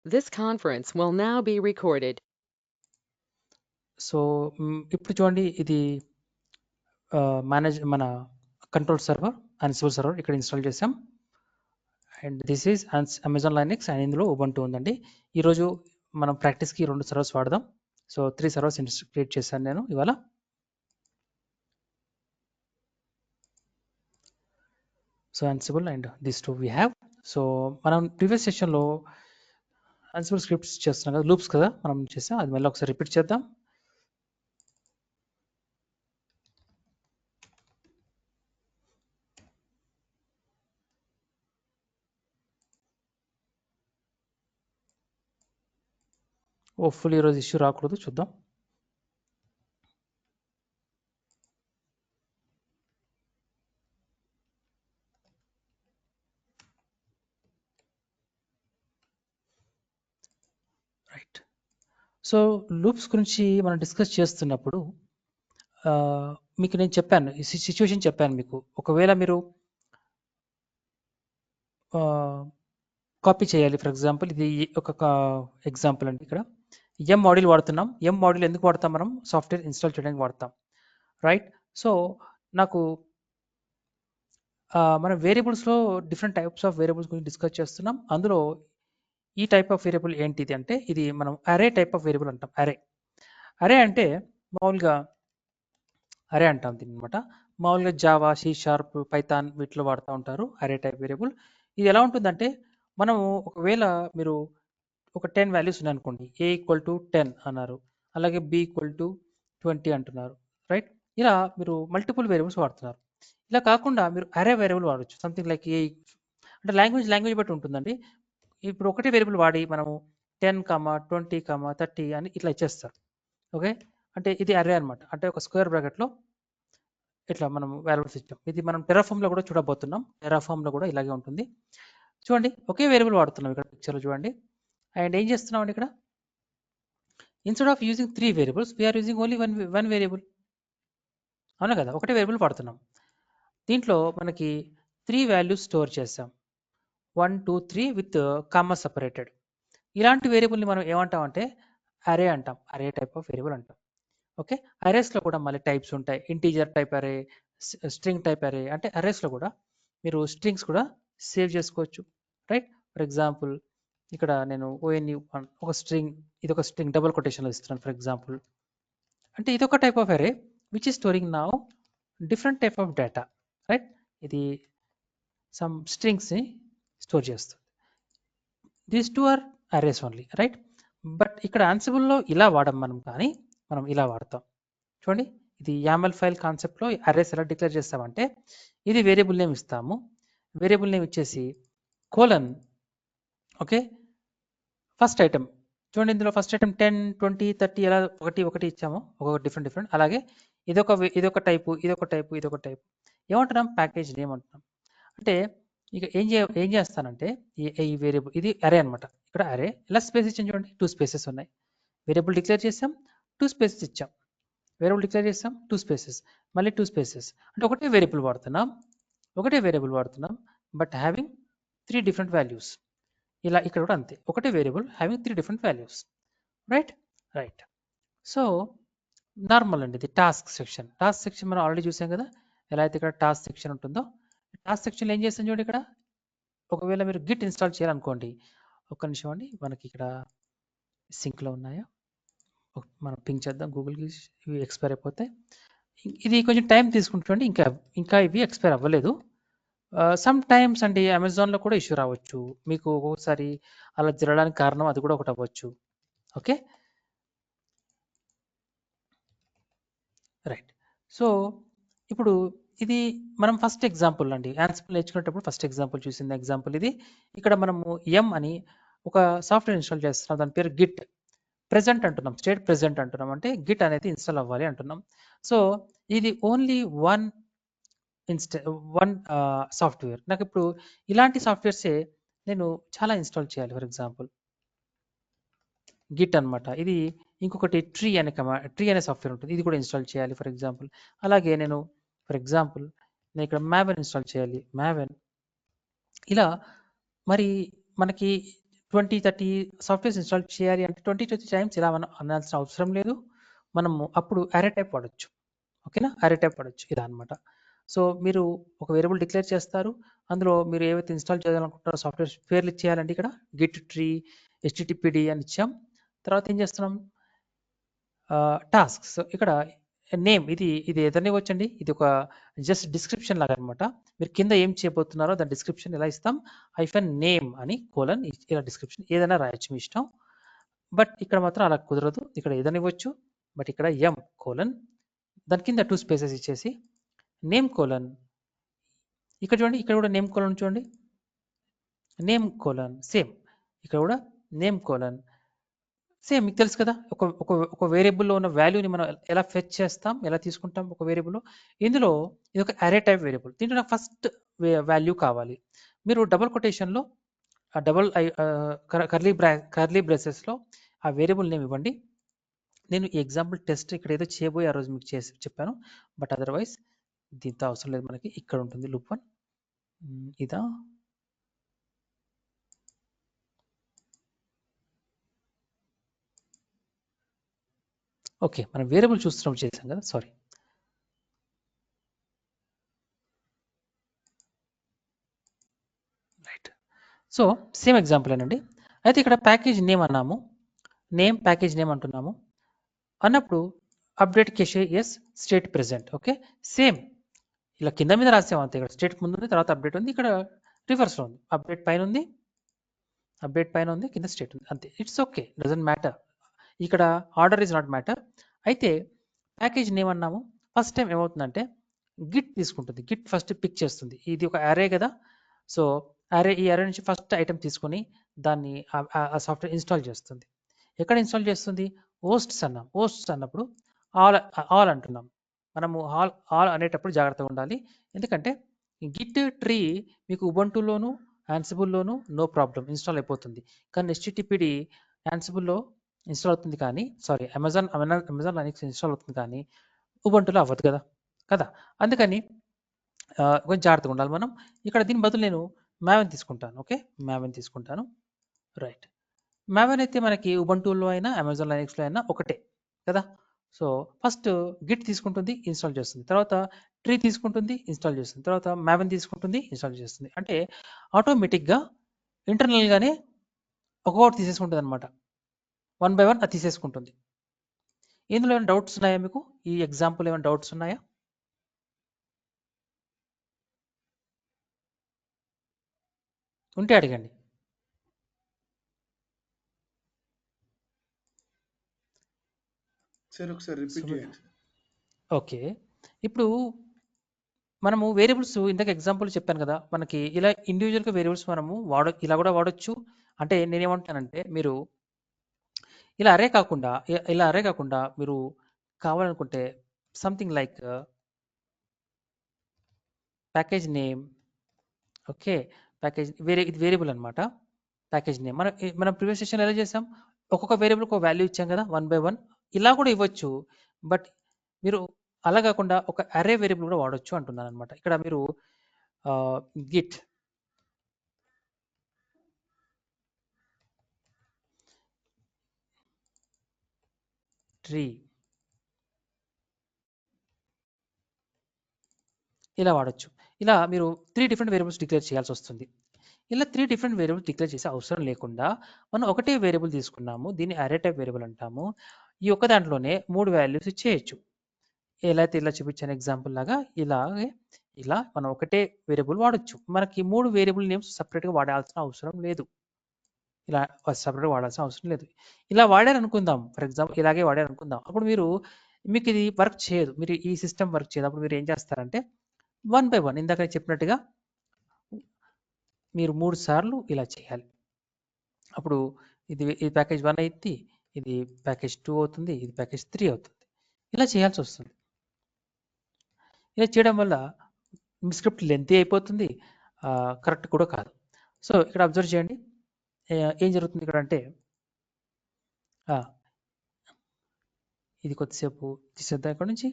This conference will now be recorded. So ఇప్పుడు చూడండి ఇది మన కంట్రోల్ సర్వర్ అన్సిబుల్ సర్వర్ ఇక్కడ ఇన్స్టాల్ చేసాం. And this is Amazon Linux and ఇందులో ఉబంటు ఉందండి. ఈరోజు మనం ప్రాక్టీస్కి 2 సర్వర్స్ వాడదాం. సో 3 సర్వర్స్ క్రియేట్ చేశాను నేను ఇవాళ. So Ansible and this two we have. So మనం ప్రీవియస్ సెషన్లో అన్సిబుల్ స్క్రిప్ట్స్ చేస్తున్నాం కదా, లూప్స్ కదా మనం చేసాం, అది మళ్ళీ ఒకసారి రిపీట్ చేద్దాం. హోప్ఫుల్లీ ఈరోజు ఇష్యూ రాకూడదు, చూద్దాం. రైట్. సో లూప్స్ గురించి మనం డిస్కస్ చేస్తున్నప్పుడు మీకు నేను చెప్పాను, ఈ సిచ్యువేషన్ చెప్పాను మీకు. ఒకవేళ మీరు కాపీ చేయాలి, ఫర్ ఎగ్జాంపుల్ ఇది ఒక ఎగ్జాంపుల్ అండి. ఇక్కడ ఎం మాడ్యూల్ వాడుతున్నాం. ఎం మాడ్యూల్ ఎందుకు వాడతాం? మనం సాఫ్ట్వేర్ ఇన్స్టాల్ చేయడానికి వాడతాం, రైట్? సో నాకు మన వేరియబుల్స్లో డిఫరెంట్ టైప్స్ ఆఫ్ వేరియబుల్స్ గురించి డిస్కస్ చేస్తున్నాం. అందులో ఈ టైప్ ఆఫ్ వేరియబుల్ ఏంటిది అంటే, ఇది మనం అరే టైప్ ఆఫ్ వేరియబుల్ అంటాం. అరే అంటే మామూలుగా అరే అంటాం దీన్ని అనమాట. మామూలుగా జావా, సి షార్ప్, పైథాన్ వీటిలో వాడుతూ ఉంటారు అరే టైప్ వేరియబుల్. ఇది ఎలా ఉంటుందంటే, మనము ఒకవేళ మీరు ఒక 10 వాల్యూస్ ఉన్నాయనుకోండి, ఏ ఈక్వల్ టు 10 అన్నారు, అలాగే బి ఈక్వల్ టు 20 అంటున్నారు, రైట్? ఇలా మీరు మల్టిపుల్ వేరియబుల్స్ వాడుతున్నారు. ఇలా కాకుండా మీరు అరే వేరియబుల్ వాడచ్చు, సంథింగ్ లైక్ ఏ. అంటే లాంగ్వేజ్ బట్టి ఉంటుందండి. ఇప్పుడు ఒకటే వేరియబుల్ వాడి మనము 10, 20, 30 అని ఇట్లా ఇచ్చేస్తారు. ఓకే, అంటే ఇది అరే అనమాట. అంటే ఒక స్క్వేర్ బ్రాకెట్లో ఇట్లా మనం వాల్యూస్ ఇచ్చాం. ఇది మనం టెరాఫామ్లో కూడా చూడబోతున్నాం. టెరాఫామ్లో కూడా ఇలాగే ఉంటుంది. చూడండి, ఒకే వేరియబుల్ వాడుతున్నాం ఇక్కడ పిక్చర్లో చూడండి. అండ్ ఏం చేస్తున్నాం ఇక్కడ, instead of using 3 variables we're using only one variable. అవునా కదా, ఒకటే వేరియబుల్ వాడుతున్నాం. దీంట్లో మనకి 3 వాల్యూస్ స్టోర్ చేస్తాం, 1, 2, 3 విత్ కామా సపరేటెడ్. ఇలాంటి వేరియబుల్ని మనం ఏమంటామంటే అరే అంటాం, అరే టైప్ ఆఫ్ వేరియబుల్ అంటాం. ఓకే, అరేస్లో కూడా మళ్ళీ టైప్స్ ఉంటాయి, ఇంటీజర్ టైప్ అరే, స్ట్రింగ్ టైప్ అరే. అంటే అరేస్లో కూడా మీరు స్ట్రింగ్స్ కూడా సేవ్ చేసుకోవచ్చు, రైట్? ఫర్ ఎగ్జాంపుల్ ఇక్కడ నేను ఓఎన్యు ఒక స్ట్రింగ్, ఇది ఒక స్ట్రింగ్ డబుల్ కొటేషన్లో ఇస్తున్నాను ఫర్ ఎగ్జాంపుల్. అంటే ఇది ఒక type of array which is storing now different type of data, right? ఇది సమ్ స్ట్రింగ్స్ని స్టోర్ చేస్తుంది. These two are arrays only, right? But ఇక్కడ ఆన్సిబుల్లో ఇలా వాడం మనం, కానీ మనం ఇలా వాడతాం. చూడండి, ఇది యామల్ ఫైల్ కాన్సెప్ట్లో అరేస్ ఎలా డిక్లేర్ చేస్తామంటే, ఇది వేరియబుల్ నేమ్ ఇస్తాము. వేరియబుల్ నేమ్ ఇచ్చేసి కోలన్, ఓకే, ఫస్ట్ ఐటమ్. చూడండి, ఇందులో ఫస్ట్ ఐటమ్ 10, 20, 30 ఎలా ఒకటి ఇచ్చాము, ఒక్కొక్క డిఫరెంట్. అలాగే ఇదొక టైపు, ఇదొక టైపు. ఏమంటున్నాం? ప్యాకేజ్ నేమ్ అంటున్నాం. అంటే ఇక ఏం చేస్తానంటే, ఈ వేరియబుల్ ఇది అరే అనమాట. ఇక్కడ అరే ఇలా స్పేస్ ఇచ్చాం, చూడండి 2 స్పేసెస్ ఉన్నాయి. వేరియబుల్ డిక్లేర్ చేసాం, 2 స్పేసెస్ ఇచ్చాం. వేరియబుల్ డిక్లేర్ చేస్తాం, 2 స్పేసెస్, మళ్ళీ 2 స్పేసెస్. అంటే ఒకటే వేరియబుల్ వాడుతున్నాం, బట్ హ్యావింగ్ 3 డిఫరెంట్ వాల్యూస్. ఇలా ఇక్కడ కూడా అంతే, ఒకటే variable having 3 different values, right. So normal అండి, ఇది టాస్క్ సెక్షన్. మనం ఆల్రెడీ చూసాం కదా, ఎలా అయితే ఇక్కడ టాస్క్ సెక్షన్ ఉంటుందో. టాస్క్ సెక్షన్లో ఏం చేస్తాం చూడండి, ఇక్కడ ఒకవేళ మీరు గిట్ ఇన్స్టాల్ చేయాలనుకోండి, ఒక్క నిమిషం అండి, మనకి ఇక్కడ సింక్లో ఉన్నాయా మనం పింక్ చేద్దాం గూగుల్కి, ఇవి ఎక్స్పైర్ అయిపోతాయి. ఇది కొంచెం టైం తీసుకుంటుంది, ఇంకా ఇవి ఎక్స్పైర్ అవ్వలేదు. సమ్ టైమ్స్ అండి అమెజాన్లో కూడా ఇష్యూ రావచ్చు మీకు, ఒక్కొక్కసారి అలా జరగడానికి కారణం అది కూడా ఒకటి అవ్వచ్చు. Okay, right. సో ఇప్పుడు ఇది మనం ఫస్ట్ ఎగ్జాంపుల్ అండి, ఆన్సిబుల్ నేర్చుకునేటప్పుడు ఫస్ట్ ఎగ్జాంపుల్ చూసింది ఎగ్జాంపుల్ ఇది. ఇక్కడ మనము ఎం అని ఒక సాఫ్ట్వేర్ ఇన్స్టాల్ చేస్తున్నాం, దాని పేరు గిట్ ప్రెజెంట్ అంటున్నాం, స్టేట్ ప్రెజెంట్ అంటున్నాం. అంటే గిట్ అనేది ఇన్స్టాల్ అవ్వాలి అంటున్నాం. సో ఇది ఓన్లీ వన్ సాఫ్ట్వేర్. నాకు ఇప్పుడు ఇలాంటి సాఫ్ట్వేర్సే నేను చాలా ఇన్స్టాల్ చేయాలి. ఫర్ ఎగ్జాంపుల్ గిట్ అనమాట, ఇది ఇంకొకటి ట్రీ అనే సాఫ్ట్వేర్ ఉంటుంది, ఇది కూడా ఇన్స్టాల్ చేయాలి ఫర్ ఎగ్జాంపుల్. అలాగే నేను ఇక్కడ మ్యావెన్ ఇన్స్టాల్ చేయాలి, మ్యావెన్. ఇలా మరి మనకి 20-30 సాఫ్ట్వేర్స్ ఇన్స్టాల్ చేయాలి అంటే 20-30 టైమ్స్ ఇలా మనం అనాల్సిన అవసరం లేదు. మనము అప్పుడు అరే టైప్ వాడొచ్చు. ఓకేనా, అరే టైప్ వాడొచ్చు ఇలా అనమాట. సో మీరు ఒక వేరియబుల్ డిక్లేర్ చేస్తారు, అందులో మీరు ఏవైతే ఇన్స్టాల్ చేయాలనుకుంటారో సాఫ్ట్వేర్ పేర్లు ఇచ్చేయాలండి. ఇక్కడ గిట్ ట్రీ httpd అని ఇచ్చాం. తర్వాత ఏం చేస్తున్నాం, టాస్క్స్ ఇక్కడ నేమ్ ఇది ఏదైనా ఇవ్వచ్చండి. ఇది ఒక జస్ట్ డిస్క్రిప్షన్ లాగా అనమాట. మీరు కింద ఏం చేయబోతున్నారో దాని డిస్క్రిప్షన్ ఎలా ఇస్తాం, -నేమ్ అని కోలన్ ఇలా డిస్క్రిప్షన్ ఏదైనా రాయొచ్చు మీ ఇష్టం. బట్ ఇక్కడ మాత్రం అలా కుదరదు, ఇక్కడ ఏదైనా ఇవ్వచ్చు. బట్ ఇక్కడ కోలన్ దాని కింద 2 స్పేసెస్ ఇచ్చేసి నేమ్ కోలన్, ఇక్కడ చూడండి, ఇక్కడ కూడా నేమ్ కోలన్ చూడండి, నేమ్ కోలన్ సేమ్, ఇక్కడ కూడా నేమ్ కోలన్ సేమ్. మీకు తెలుసు కదా, ఒక వేరియబుల్లో ఉన్న వాల్యూని మనం ఎలా ఫెచ్ చేస్తాం, ఎలా తీసుకుంటాం ఒక వేరియబుల్లో. ఇందులో ఇది ఒక అరే టైప్ వేరియబుల్, దీంట్లో నాకు ఫస్ట్ వాల్యూ కావాలి. మీరు డబుల్ కొటేషన్లో డబుల్ కర్లీ బ్రేసెస్లో ఆ వేరియబుల్ నేమ్ ఇవ్వండి. నేను ఈ ఎగ్జాంపుల్ టెస్ట్ ఇక్కడ ఏదో చేయబోయే ఆ రోజు మీకు చెప్పాను. బట్ అదర్వైజ్ దీంతో అవసరం లేదు మనకి. ఇక్కడ ఉంటుంది లూప్ 1 ఇదా. ఓకే, మనం వేరియబుల్ చూస్తున్నప్పుడు చేసాం కదా, sorry. Right, so same example అనండి. అయితే ఇక్కడ ప్యాకేజ్ నేమ్ అన్నాము, నేమ్ ప్యాకేజ్ నేమ్ అంటున్నాము అన్నప్పుడు update cache yes state present. Okay, same ఇలా కింద మీద రాసాము అంతే. ఇక్కడ స్టేట్ ముందు ఉంది, తర్వాత అప్డేట్ ఉంది, ఇక్కడ రివర్స్లో ఉంది, అప్డేట్ పైన ఉంది, కింద స్టేట్ ఉంది, అంతే. It's okay, doesn't matter. ఇక్కడ ఆర్డర్ ఈజ్ నాట్ మ్యాటర్. అయితే ప్యాకేజ్ నేమ్ అన్నాము, ఫస్ట్ టైం ఏమవుతుందంటే గిట్ తీసుకుంటుంది, గిట్ ఫస్ట్ పిక్ చేస్తుంది. ఇది ఒక అరే కదా, సో ఈ అరే నుంచి ఫస్ట్ ఐటమ్ తీసుకొని దాన్ని ఆ సాఫ్ట్వేర్ ఇన్స్టాల్ చేస్తుంది. ఎక్కడ ఇన్స్టాల్ చేస్తుంది, హోస్ట్స్ అన్నాం. హోస్ట్స్ అన్నప్పుడు ఆల్ అంటున్నాం. మనము ఆల్ అనేటప్పుడు జాగ్రత్తగా ఉండాలి, ఎందుకంటే గిట్ ట్రీ మీకు ఉబంటులోను యాన్సిబుల్లోను నో ప్రాబ్లం ఇన్స్టాల్ అయిపోతుంది. కానీ httpd యాన్సిబుల్లో ఇన్స్టాల్ అవుతుంది, కానీ సారీ అమెజాన్ లైనక్స్ ఇన్స్టాల్ అవుతుంది, కానీ ఉబంటులో అవ్వదు కదా. అందుకని కొంచెం జాగ్రత్తగా ఉండాలి మనం. ఇక్కడ దీని బదులు నేను మ్యావెన్ తీసుకుంటాను. ఓకే, మ్యావెన్ తీసుకుంటాను. రైట్, మ్యావెన్ అయితే మనకి ఉబంటులో అయినా అమెజాన్ లైనక్స్లో అయినా ఒకటే కదా. సో ఫస్ట్ గిట్ తీసుకుంటుంది, ఇన్స్టాల్ చేస్తుంది, తర్వాత ట్రీ తీసుకుంటుంది, ఇన్స్టాల్ చేస్తుంది, తర్వాత మ్యావెన్ తీసుకుంటుంది, ఇన్స్టాల్ చేస్తుంది. అంటే ఆటోమేటిక్గా ఇంటర్నల్గానే ఒక్కొక్కటి తీసేసుకుంటుంది అనమాట, 1 by 1 అది తీసేసుకుంటుంది. ఇందులో ఏమైనా డౌట్స్ ఉన్నాయా మీకు, ఈ ఎగ్జాంపుల్ ఏమైనా డౌట్స్ ఉన్నాయా? ఉంటే అడగండి. సార్ ఒకసారి రిపీట్ చేయండి. ఓకే, ఇప్పుడు మనము వేరియబుల్స్ ఇందాక ఎగ్జాంపుల్ చెప్పాను కదా, మనకి ఇలా ఇండివిజువల్గా వేరియబుల్స్ మనము ఇలా కూడా వాడొచ్చు. అంటే నేనేమంటానంటే మీరు ఇలా అరే కాకుండా మీరు కావాలనుకుంటే something like package name. Okay, ఇది వేరియబుల్ అనమాట, ప్యాకేజ్ నేమ్. మనం ప్రీవియస్ సెషన్ ఎలా చేసాం, ఒక్కొక్క వేరియబుల్ ఒక వాల్యూ ఇచ్చాం కదా, 1 by 1 ఇలా కూడా ఇవ్వచ్చు. బట్ మీరు అలా కాకుండా ఒక అరే వేరియబుల్ కూడా వాడొచ్చు అంటున్నాను అనమాట. ఇక్కడ మీరు గిట్ ట్రీ ఇలా వాడొచ్చు. ఇలా మీరు 3 డిఫరెంట్ వేరియబుల్స్ డిక్లేర్ చేయాల్సి వస్తుంది. ఇలా 3 డిఫరెంట్ వేరియబుల్స్ డిక్లేర్ చేసే అవసరం లేకుండా మనం ఒకటే వేరియబుల్ తీసుకున్నాము, దీన్ని అరే టైప్ వేరియబుల్ అంటాము. ఈ ఒక్క దాంట్లోనే 3 వాల్యూస్ ఇచ్చేయచ్చు. ఎలా అయితే ఇలా చూపించాను ఎగ్జాంపుల్ లాగా, ఇలా మనం ఒకటే వేరియబుల్ వాడొచ్చు. మనకి 3 వేరియబుల్ నేమ్స్ సపరేట్గా వాడాల్సిన అవసరం లేదు. ఇలా సపరేట్గా వాడాల్సిన అవసరం లేదు. ఇలా వాడారనుకుందాం, ఫర్ ఎగ్జాంపుల్ ఇలాగే వాడారనుకుందాం, అప్పుడు మీకు ఇది వర్క్ చేయదు, మీరు ఈ సిస్టమ్ వర్క్ చేయదు. అప్పుడు మీరు ఏం చేస్తారంటే 1 by 1 ఇందాక చెప్పినట్టుగా మీరు 3 సార్లు ఇలా చేయాలి. అప్పుడు ఇది ప్యాకేజ్ 1 అయింది, ఇది ప్యాకేజ్ 2 అవుతుంది, ఇది ప్యాకేజ్ 3 అవుతుంది. ఇలా చేయాల్సి వస్తుంది. ఇలా చేయడం వల్ల మీ స్క్రిప్ట్ లెంతీ అయిపోతుంది, కరెక్ట్ కూడా కాదు. సో ఇక్కడ అబ్జర్వ్ చేయండి ఏం జరుగుతుంది ఇక్కడ అంటే, ఇది కొద్దిసేపు తీసేద్దాం. ఇక్కడ నుంచి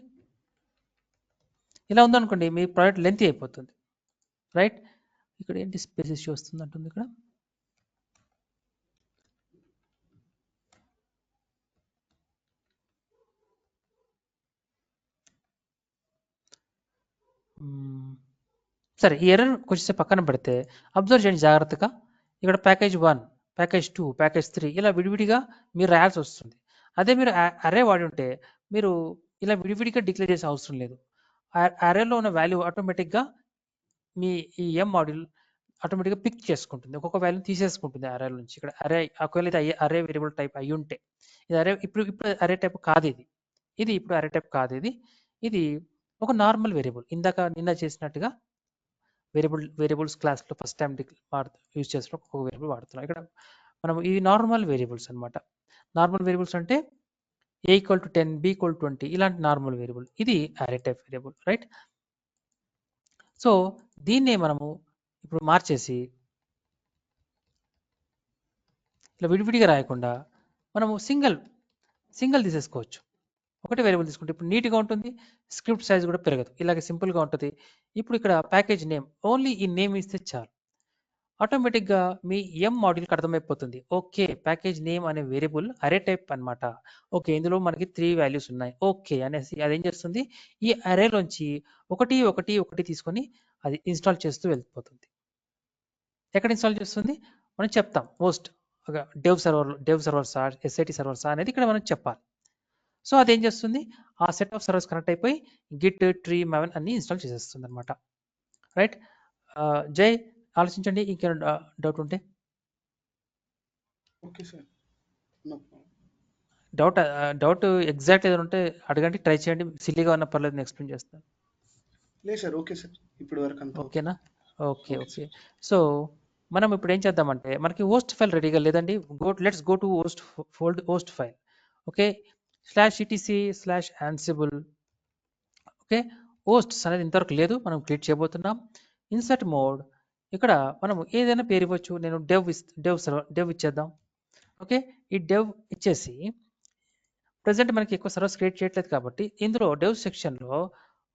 ఇలా ఉందనుకోండి, మీ ప్రాజెక్ట్ లెంతీ అయిపోతుంది. రైట్, ఇక్కడ ఏంటి స్పేస్ ఇష్యూ వస్తుంది అంటుంది ఇక్కడ. సరే, ఈ ఎర్రర్ కొంచెం పక్కన పెడితే అబ్జర్వ్ చేయండి జాగ్రత్తగా. ఇక్కడ ప్యాకేజ్ 1, ప్యాకేజ్ 2, ప్యాకేజ్ 3 ఇలా విడివిడిగా మీరు రాయాల్సి వస్తుంది. అదే మీరు అరే వాడి ఉంటే మీరు ఇలా విడివిడిగా డిక్లేర్ చేసే అవసరం లేదు. అరేలో ఉన్న వాల్యూ ఆటోమేటిక్గా మీ ఈ మాడ్యూల్ ఆటోమేటిక్గా పిక్ చేసుకుంటుంది, ఒక్కొక్క వాల్యూ తీసేసుకుంటుంది అరే నుంచి. ఇక్కడ అరే ఒకవేళ ఇది అరే వేరియబుల్ టైప్ అయి ఉంటే, ఇది అరే ఇప్పుడు అరే టైప్ కాదు ఇది ఇప్పుడు అరే టైప్ కాదు, ఇది ఒక నార్మల్ వేరియబుల్. ఇందాక నిన్న చేసినట్టుగా వేరియబుల్స్ క్లాస్లో ఫస్ట్ టైం యూజ్ చేసినప్పుడు ఒక వేరియబుల్ వాడుతున్నాం. ఇక్కడ మనం ఇవి నార్మల్ వేరియబుల్స్ అనమాట. నార్మల్ వేరియబుల్స్ అంటే a = 10, b = 20 ఇలాంటి నార్మల్ వేరియబుల్. ఇది అరే టైప్ వేరియబుల్, రైట్? సో దీన్నే మనము ఇప్పుడు మార్చేసి ఇలా విడివిడిగా రాయకుండా మనము సింగిల్ తీసేసుకోవచ్చు. ఒకటి వేరియబుల్ తీసుకుంటే ఇప్పుడు నీట్గా ఉంటుంది, స్క్రిప్ట్ సైజ్ కూడా పెరగదు, ఇలాగే సింపుల్గా ఉంటుంది. ఇప్పుడు ఇక్కడ ప్యాకేజ్ నేమ్, ఓన్లీ ఈ నేమ్ ఇస్తే చాలు, ఆటోమేటిక్గా మీ మాడ్యూల్కి అర్థమైపోతుంది. ఓకే, ప్యాకేజ్ నేమ్ అనే వేరియబుల్ అరే టైప్ అనమాట. ఓకే, ఇందులో మనకి 3 వాల్యూస్ ఉన్నాయి ఓకే అనేసి అదేం చేస్తుంది, ఈ అరేలోంచి ఒకటి తీసుకొని అది ఇన్స్టాల్ చేస్తూ వెళ్ళిపోతుంది. ఎక్కడ ఇన్స్టాల్ చేస్తుంది మనం చెప్తాం. హోస్ట్ డెవ్ సర్వర్సా SAT సర్వర్సా అనేది ఇక్కడ మనం చెప్పాలి. సో అదేం చేస్తుంది, ఆ సెట్ ఆఫ్ సర్వర్స్ కనెక్ట్ అయిపోయి గిట్ ట్రీ మావెన్ అన్ని ఇన్స్టాల్ చేసేస్తుంది అనమాట, రైట్? జై ఆలోచించండి, ఇంకేమైనా డౌట్ ఉంటే. ఓకే సార్, డౌట్ ఎగ్జాక్ట్ ఏదైనా ఉంటే అడగండి, ట్రై చేయండి, సిల్లీగా ఉన్న పర్లేదు నేను ఎక్స్ప్లెయిన్ చేస్తాను. లేదు సార్, ఓకే సార్, ఇప్పుడు వరకు అంతా ఓకేనా? ఓకే. సో మనం ఇప్పుడు ఏం చేద్దామంటే మనకి హోస్ట్ ఫైల్ రెడీగా లేదండి. Let's go to host file. Okay, /etc/ansible. Okay, hosts అనేది ఇంతవరకు లేదు, మనం క్రియేట్ చేయబోతున్నాం. ఇన్సర్ట్ మోడ్, ఇక్కడ మనం ఏదైనా పేరు ఇవ్వచ్చు. నేను డెవ్ ఇచ్చేద్దాం. ఓకే, ఈ డెవ్ ఇచ్చేసి ప్రజెంట్ మనకి ఎక్కువ సర్వర్స్ క్రియేట్ చేయట్లేదు కాబట్టి ఇందులో డెవ్ సెక్షన్లో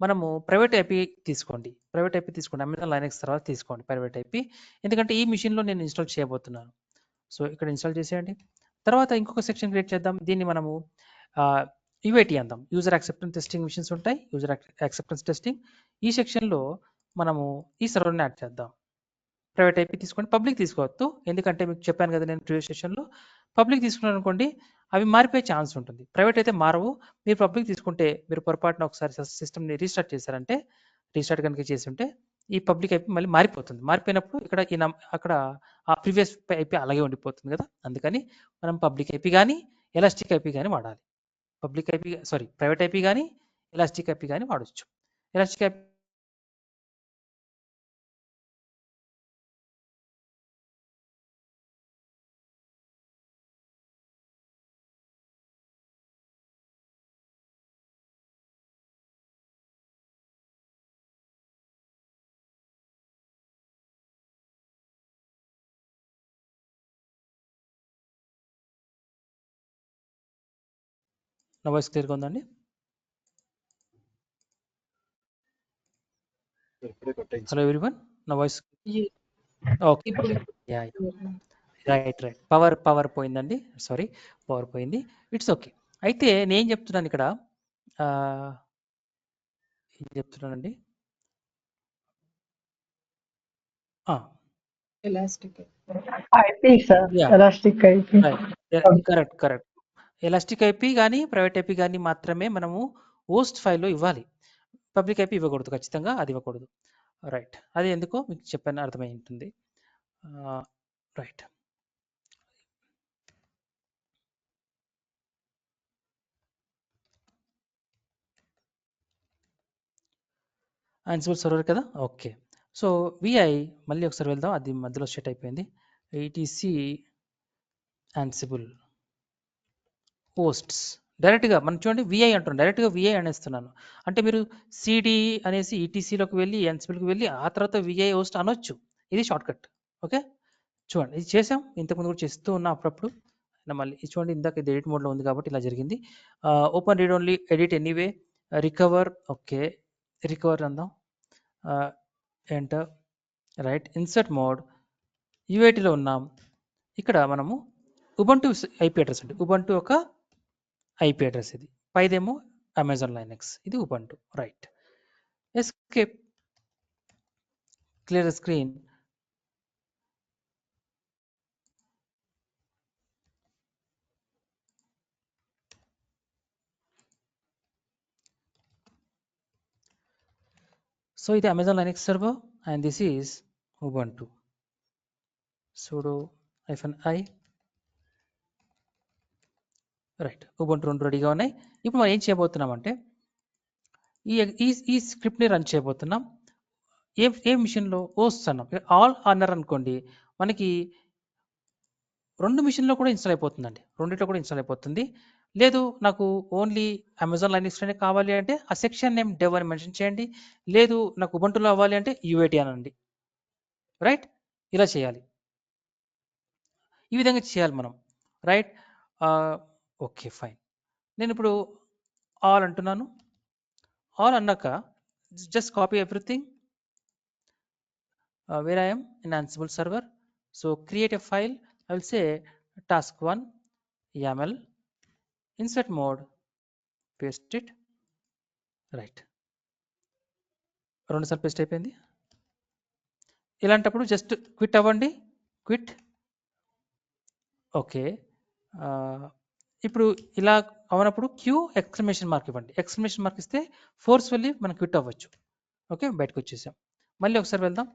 మనము ప్రైవేట్ ఐపీ తీసుకోండి. అమెజాన్ లైనక్స్ తర్వాత తీసుకోండి ప్రైవేట్ ఐపీ, ఎందుకంటే ఈ మిషన్లో నేను ఇన్స్టాల్ చేయబోతున్నాను. సో ఇక్కడ ఇన్స్టాల్ చేసేయండి. తర్వాత ఇంకొక సెక్షన్ క్రియేట్ చేద్దాం, దీన్ని మనము UAT అందాం, యూజర్ యాక్సెప్టెన్స్ టెస్టింగ్ మిషన్స్ ఉంటాయి, యూజర్ యాక్సెప్టెన్స్ టెస్టింగ్. ఈ సెక్షన్లో మనము ఈ సర్వర్ని యాడ్ చేద్దాం. ప్రైవేట్ ఐపీ తీసుకోండి, పబ్లిక్ తీసుకోవద్దు, ఎందుకంటే మీకు చెప్పాను కదా నేను ప్రీవియస్ సెషన్లో, పబ్లిక్ తీసుకున్నాను అనుకోండి అవి మారిపోయే ఛాన్స్ ఉంటుంది. ప్రైవేట్ అయితే మారవు. మీరు పబ్లిక్ తీసుకుంటే మీరు పొరపాటున ఒకసారి సిస్టమ్ని రీస్టార్ట్ చేశారంటే, రీస్టార్ట్ కనుక చేసి ఉంటే ఈ పబ్లిక్ ఐపీ మళ్ళీ మారిపోతుంది. మారిపోయినప్పుడు ఇక్కడ అక్కడ ఆ ప్రీవియస్ ఐపీ అలాగే ఉండిపోతుంది కదా. అందుకని మనం పబ్లిక్ ఐపీ కానీ ఎలాస్టిక్ ఐపీ కానీ వాడాలి. ప్రైవేట్ ఐపీ కానీ ఎలాస్టిక్ ఐపీ కానీ వాడచ్చు. ఎలాస్టిక్ ఐపీ నా వాయిస్ క్లియర్గా ఉందండి? హలో ఎవ్రీవన్, నా వాయిస్ ఓకే? రైట్. పవర్ పోయిందండి, సారీ, పవర్ పోయింది, ఇట్స్ ఓకే. అయితే నేను చెప్తున్నాను ఇక్కడ, ఏం చెప్తున్నానండి, elastic IP sir, elastic IP. Correct. Elastic IP కానీ ప్రైవేట్ ఐపీ కానీ మాత్రమే మనము హోస్ట్ ఫైల్లో ఇవ్వాలి. పబ్లిక్ ఐపీ ఇవ్వకూడదు, ఖచ్చితంగా అది ఇవ్వకూడదు, రైట్? అది ఎందుకో మీకు చెప్పాను, అర్థమై ఉంటుంది, రైట్? Ansible సర్వర్ కదా, ఓకే. సో VI మళ్ళీ ఒకసారి వెళ్దాం, అది మధ్యలో సెట్ అయిపోయింది. etc Ansible హోస్ట్స్, డైరెక్ట్గా మనం చూడండి VI అంటున్నాను, డైరెక్ట్గా VI అనేస్తున్నాను. అంటే మీరు CD అనేసి ETCలోకి వెళ్ళి Ansibleకి వెళ్ళి ఆ తర్వాత VI హోస్ట్ అనొచ్చు, ఇది షార్ట్ కట్. ఓకే, చూడండి ఇది చేసాం, ఇంతకుముందు కూడా చేస్తూ ఉన్నా అప్పుడప్పుడు. మళ్ళీ ఇది చూడండి, ఇందాక ఇది ఎడిట్ మోడ్లో ఉంది కాబట్టి ఇలా జరిగింది. Open read only, edit anyway, recover, okay, recover అందాం, ఎంటర్, రైట్? ఇన్సర్ట్ మోడ్, UATలో ఉన్నాం. ఇక్కడ మనము ఉబంటు ఐపీ అడ్రస్ అంటే ఉబంటు ఒక ఐపీ అడ్రస్, ఇది పైదేమో అమెజాన్ లైనక్స్, ఇది Ubuntu, right? Escape clear the screen. So ఇది Amazon Linux server and this is Ubuntu. sudo -i right. Ubuntu 2 రెడీగా ఉన్నాయి. ఇప్పుడు మనం ఏం చేయబోతున్నామంటే ఈ ఈ ఈ స్క్రిప్ట్ని రన్ చేయబోతున్నాం. ఏ మిషన్లో వస్తున్నాం ఆల్ అన్నారు అనుకోండి, మనకి 2 మిషన్లో కూడా ఇన్స్టాల్ అయిపోతుందండి. రెండిట్లో కూడా ఇన్స్టాల్ అయిపోతుంది. లేదు నాకు ఓన్లీ అమెజాన్ లైనక్స్లోనే కావాలి అంటే ఆ సెక్షన్ నేమ్ డెవ్ అని మెన్షన్ చేయండి. లేదు నాకు ఉబంటులో అవ్వాలి అంటే యూఏటీ అనండి. రైట్, ఇలా చేయాలి. ఈ విధంగా చేయాలి మనం. Right, okay fine. నేను ఇప్పుడు ఆల్ అంటున్నాను. ఆల్ అన్నాక just copy everything where I am in Ansible server. So create a file. I will say task1 YAML, insert mode, paste it. Right, 2 సార్లు పేస్ట్ అయిపోయింది. ఇలాంటప్పుడు జస్ట్ క్విట్ అవ్వండి. Quit. Okay, ఇప్పుడు ఇలా అవనప్పుడు క్యూ ఎక్స్క్లమేషన్ మార్క్ ఇవ్వండి. Exclamation mark ఇస్తే forcefully మనం quit అవ్వచ్చు. ఓకే, బయటకు వచ్చేసాం. మళ్ళీ ఒకసారి వెళ్దాం.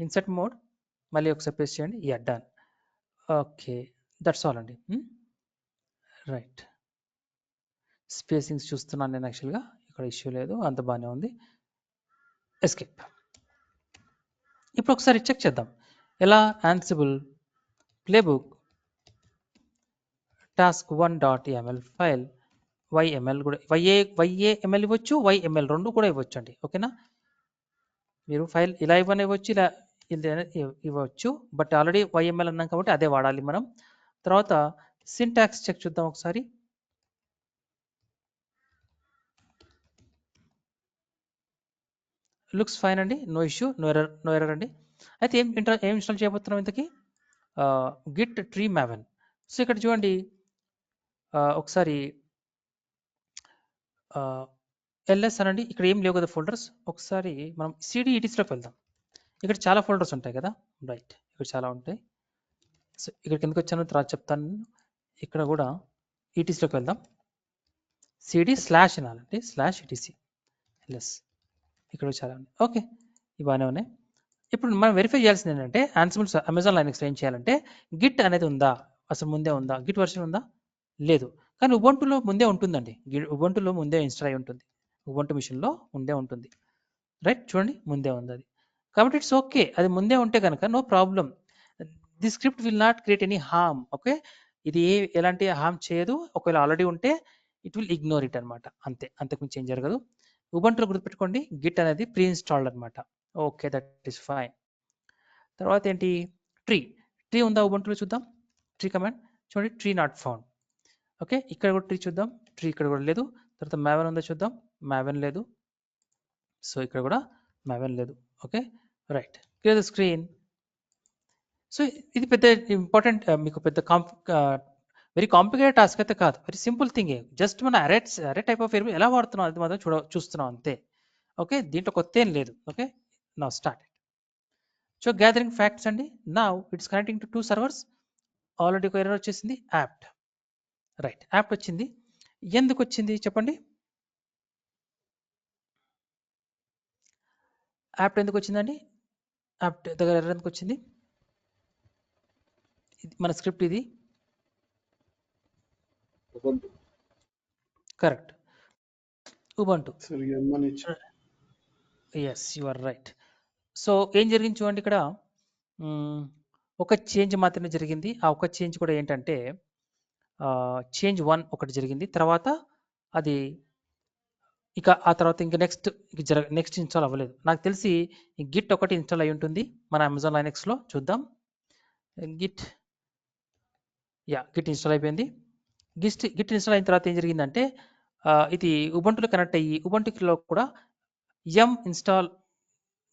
ఇన్సర్ట్ మోడ్, మళ్ళీ ఒకసారి పేస్ట్ చేయండి. Yeah, done. Okay, that's all అండి. రైట్, స్పేసింగ్స్ చూస్తున్నాను నేను. యాక్చువల్గా ఇక్కడ ఇష్యూ లేదు, అంత బాగానే ఉంది. ఎస్కేప్. ఇప్పుడు ఒకసారి చెక్ చేద్దాం ఎలా. Ansible playbook task1.yml file YML కూడా YAML ఇవ్వచ్చు, YML 2 కూడా ఇవ్వచ్చు అండి. ఓకేనా, మీరు ఫైల్ ఇలా ఇవ్వచ్చు, ఇలా ఇవ్వచ్చు. బట్ ఆల్రెడీ YML అన్నాం కాబట్టి అదే వాడాలి మనం. తర్వాత సింటాక్స్ చెక్ చూద్దాం ఒకసారి. లుక్స్ ఫైన్ అండి, నో ఇష్యూ, నో ఎర్రర్ అండి. అయితే ఏం ఇన్స్టాల్ చేయబోతున్నాం ఇంతకీ? Git tree Maven. సో ఇక్కడ చూడండి, ఒకసారి ఎల్ఎస్ అనండి. ఇక్కడ ఏం లేవు కదా ఫోల్డర్స్. ఒకసారి మనం సిడిఈటీస్లోకి వెళ్దాం. ఇక్కడ చాలా ఫోల్డర్స్ ఉంటాయి కదా. రైట్, ఇక్కడ చాలా ఉంటాయి. సో ఇక్కడ కిందకి వచ్చాను, తర్వాత చెప్తాను. ఇక్కడ కూడా ఈటీసీలోకి వెళ్దాం. సిడి స్లాష్ అనాలండి, /etc ఎల్ఎస్. ఇక్కడ చాలా ఉన్నాయి. ఓకే, ఇవన్నీ ఉన్నాయి. ఇప్పుడు మనం వెరిఫై చేయాల్సింది ఏంటంటే Ansible అమెజాన్ లైనక్స్లో ఏం చేయాలంటే గిట్ అనేది ఉందా, అసలు ముందే ఉందా, గిట్ వర్షన్ ఉందా, లేదు. కానీ ఉబంటులో ముందే ఉంటుందండి. ఉబంటులో ముందే ఇన్స్టాల్ అయి ఉంటుంది. ఉబంటు మిషన్లో ముందే ఉంటుంది. రైట్, చూడండి ముందే ఉంది అది. కాబట్టి ఇట్స్ ఓకే, అది ముందే ఉంటే కనుక no problem. The script will not create any harm. Okay, ఇది ఎలాంటి హార్మ్ చేయదు. ఒకవేళ ఆల్రెడీ ఉంటే ఇట్ విల్ ఇగ్నోర్ ఇట్ అనమాట. అంతే, అంతకుమించి ఏం జరగదు. ఉబంటులో గుర్తుపెట్టుకోండి, గిట్ అనేది ప్రీ ఇన్స్టాల్డ్ అనమాట. Okay, that is fine. తర్వాత ఏంటి, ట్రీ ఉందా ఉబంటులో చూద్దాం. ట్రీ కమాండ్ చూడండి, ట్రీ నాట్ ఫౌండ్. ఓకే, ఇక్కడ కూడా ట్రీ చూద్దాం. ట్రీ ఇక్కడ కూడా లేదు. తర్వాత మావెన్ ఉందా చూద్దాం. మావెన్ లేదు. సో ఇక్కడ కూడా మావెన్ లేదు. Okay, right, clear the screen. So ఇది పెద్ద ఇంపార్టెంట్, మీకు పెద్ద వెరీ కాంప్లికేటెడ్ టాస్క్ అయితే కాదు. Very simple thing. జస్ట్ మన అరే టైప్ ఆఫ్ వేరియబుల్ ఎలా వాడుతున్నాం అది మాత్రం చూస్తున్నాం అంతే. ఓకే, దీంట్లో కొత్త ఏం లేదు. Okay, now start. So gathering facts అండి. Now it's connecting to 2 servers. Already ఒక ఎర్రర్ వచ్చేసింది, యాప్ట్. రైట్, యాప్ట్ వచ్చింది. ఎందుకు వచ్చింది చెప్పండి? యాప్ట్ ఎందుకు వచ్చిందండి? యాప్ట్ దగ్గర ఎర్రర్ ఎందుకు వచ్చింది? మన స్క్రిప్ట్ ఇది correct, Ubuntu. Yes, you are right. So ఏం జరిగింది చూడండి ఇక్కడ. ఒక చేంజ్ మాత్రమే జరిగింది. ఆ ఒక చేంజ్ కూడా ఏంటంటే చేంజ్ 1 ఒకటి జరిగింది. తర్వాత అది ఇక ఆ తర్వాత ఇంకా నెక్స్ట్ ఇన్స్టాల్ అవ్వలేదు. నాకు తెలిసి గిట్ ఒకటి ఇన్స్టాల్ అయి ఉంటుంది మన అమెజాన్ లైనక్స్లో. చూద్దాం. గిట్ ఇన్స్టాల్ అయిపోయింది. గిట్ ఇన్స్టాల్ అయిన తర్వాత ఏం జరిగిందంటే ఇది ఉబంటులో కనెక్ట్ అయ్యి ఉబంటులో కూడా ఇన్స్టాల్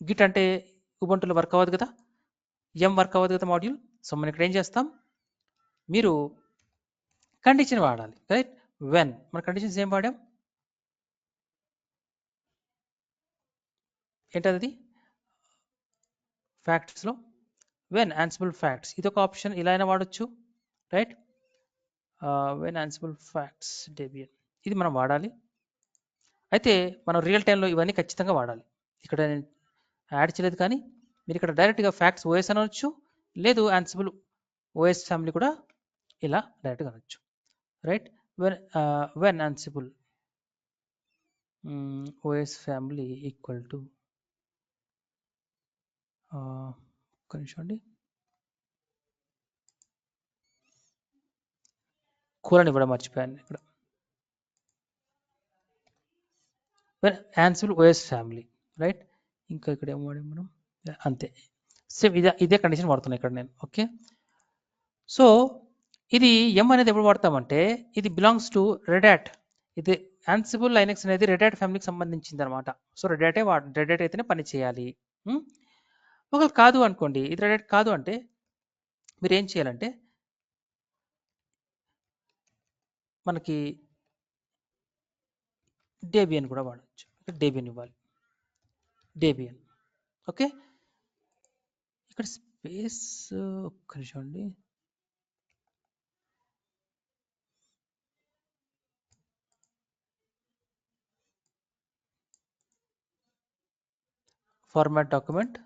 గిట్ అంటే ఉబంటులో వర్క్ అవ్వదు కదా, వర్క్ అవ్వదు కదా మాడ్యూల్. సో మనం ఇక్కడ ఏం చేస్తాం, మీరు కండిషన్ వాడాలి. Right, when. మన కండిషన్స్ ఏం వాడాం, ఏంటది? ఫ్యాక్ట్స్లో వెన్ ఆన్సిబుల్ ఫ్యాక్ట్స్ ఇది ఒక ఆప్షన్, ఇలా అయినా వాడచ్చు, రైట్. వెన్ ఆన్సిబుల్ ఫ్యాక్ట్స్ డెబియన్ ఇది మనం వాడాలి. అయితే మనం రియల్ టైంలో ఇవన్నీ ఖచ్చితంగా వాడాలి. ఇక్కడ నేను యాడ్ చేయలేదు, కానీ మీరు ఇక్కడ డైరెక్ట్గా ఫ్యాక్ట్స్ ఓఎస్ అనవచ్చు, లేదు ఆన్సిబుల్ ఓఎస్ ఫ్యామిలీ కూడా ఇలా డైరెక్ట్గా అనొచ్చు, right. When ఆన్సిబుల్ OS family equal to ఒక్క నిమిషం అండి, కూరని ఇవ్వడం మర్చిపోయాను ఇక్కడ. ఆన్సిబుల్ ఓఎస్ ఫ్యామిలీ, రైట్. ఇంకా ఇక్కడ ఏం వాడాం మనం, అంతే సేమ్ ఇదే కండిషన్ వాడుతున్నాను ఇక్కడ నేను. ఓకే, సో ఇది ఎం అనేది ఎప్పుడు వాడతామంటే ఇది బిలాంగ్స్ టు రెడ్ హ్యాట్. ఇది ఆన్సిబుల్ లైనక్స్ అనేది రెడ్ హ్యాట్ ఫ్యామిలీకి సంబంధించింది అనమాట. సో రెడ్ హ్యాట్ అయితేనే పని చేయాలి. ఒకవేళ కాదు అనుకోండి, ఇది రెడ్ హ్యాట్ కాదు అంటే మీరు ఏం చేయాలంటే మనకి డేబియన్ కూడా వాడచ్చు. డేబియన్ ఇవ్వాలి, డేబియన్. ఓకే, ఇక్కడ స్పేస్ ఒక్క నిమిషం అండి, ఫార్మాట్ డాక్యుమెంట్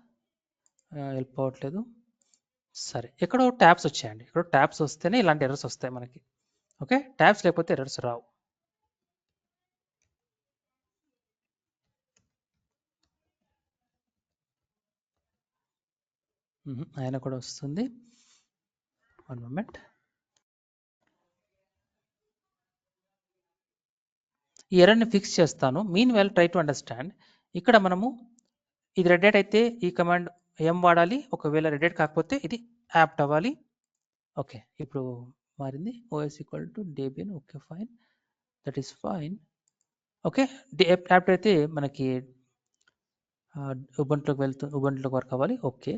హెల్ప్ అవ్వట్లేదు. సరే, ఎక్కడో ట్యాబ్స్ వచ్చాయండి, ఎక్కడో ట్యాబ్స్ వస్తేనే ఇలాంటి ఎర్రర్స్ వస్తాయి మనకి. ఓకే, ట్యాబ్స్ లేకపోతే ఎర్రర్స్ రావు. ఆయన కూడా వస్తుంది, వన్ మూమెంట్. ఈ ఎర్రర్ని ఫిక్స్ చేస్తాను. Mean well try to understand. ఇక్కడ మనము ఇది రెడ్ హ్యాట్ అయితే ఈ కమాండ్ ఏం వాడాలి, ఒకవేళ రెడ్ హ్యాట్ కాకపోతే ఇది యాప్ట్ అవ్వాలి. ఓకే, ఇప్పుడు మారింది, OS equal to Debian. Okay fine, that is fine. Okay, apt అయితే మనకి ఉబంట్లోకి వర్క్ అవ్వాలి. ఓకే,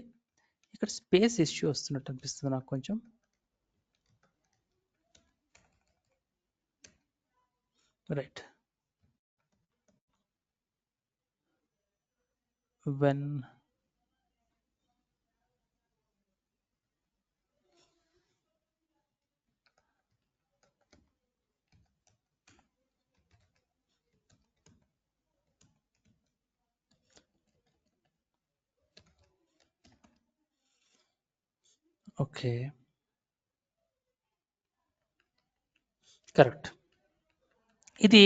ఇక్కడ స్పేస్ ఇష్యూ వస్తున్నట్టు అనిపిస్తుంది నాకు కొంచెం. Right, when okay correct. ఇది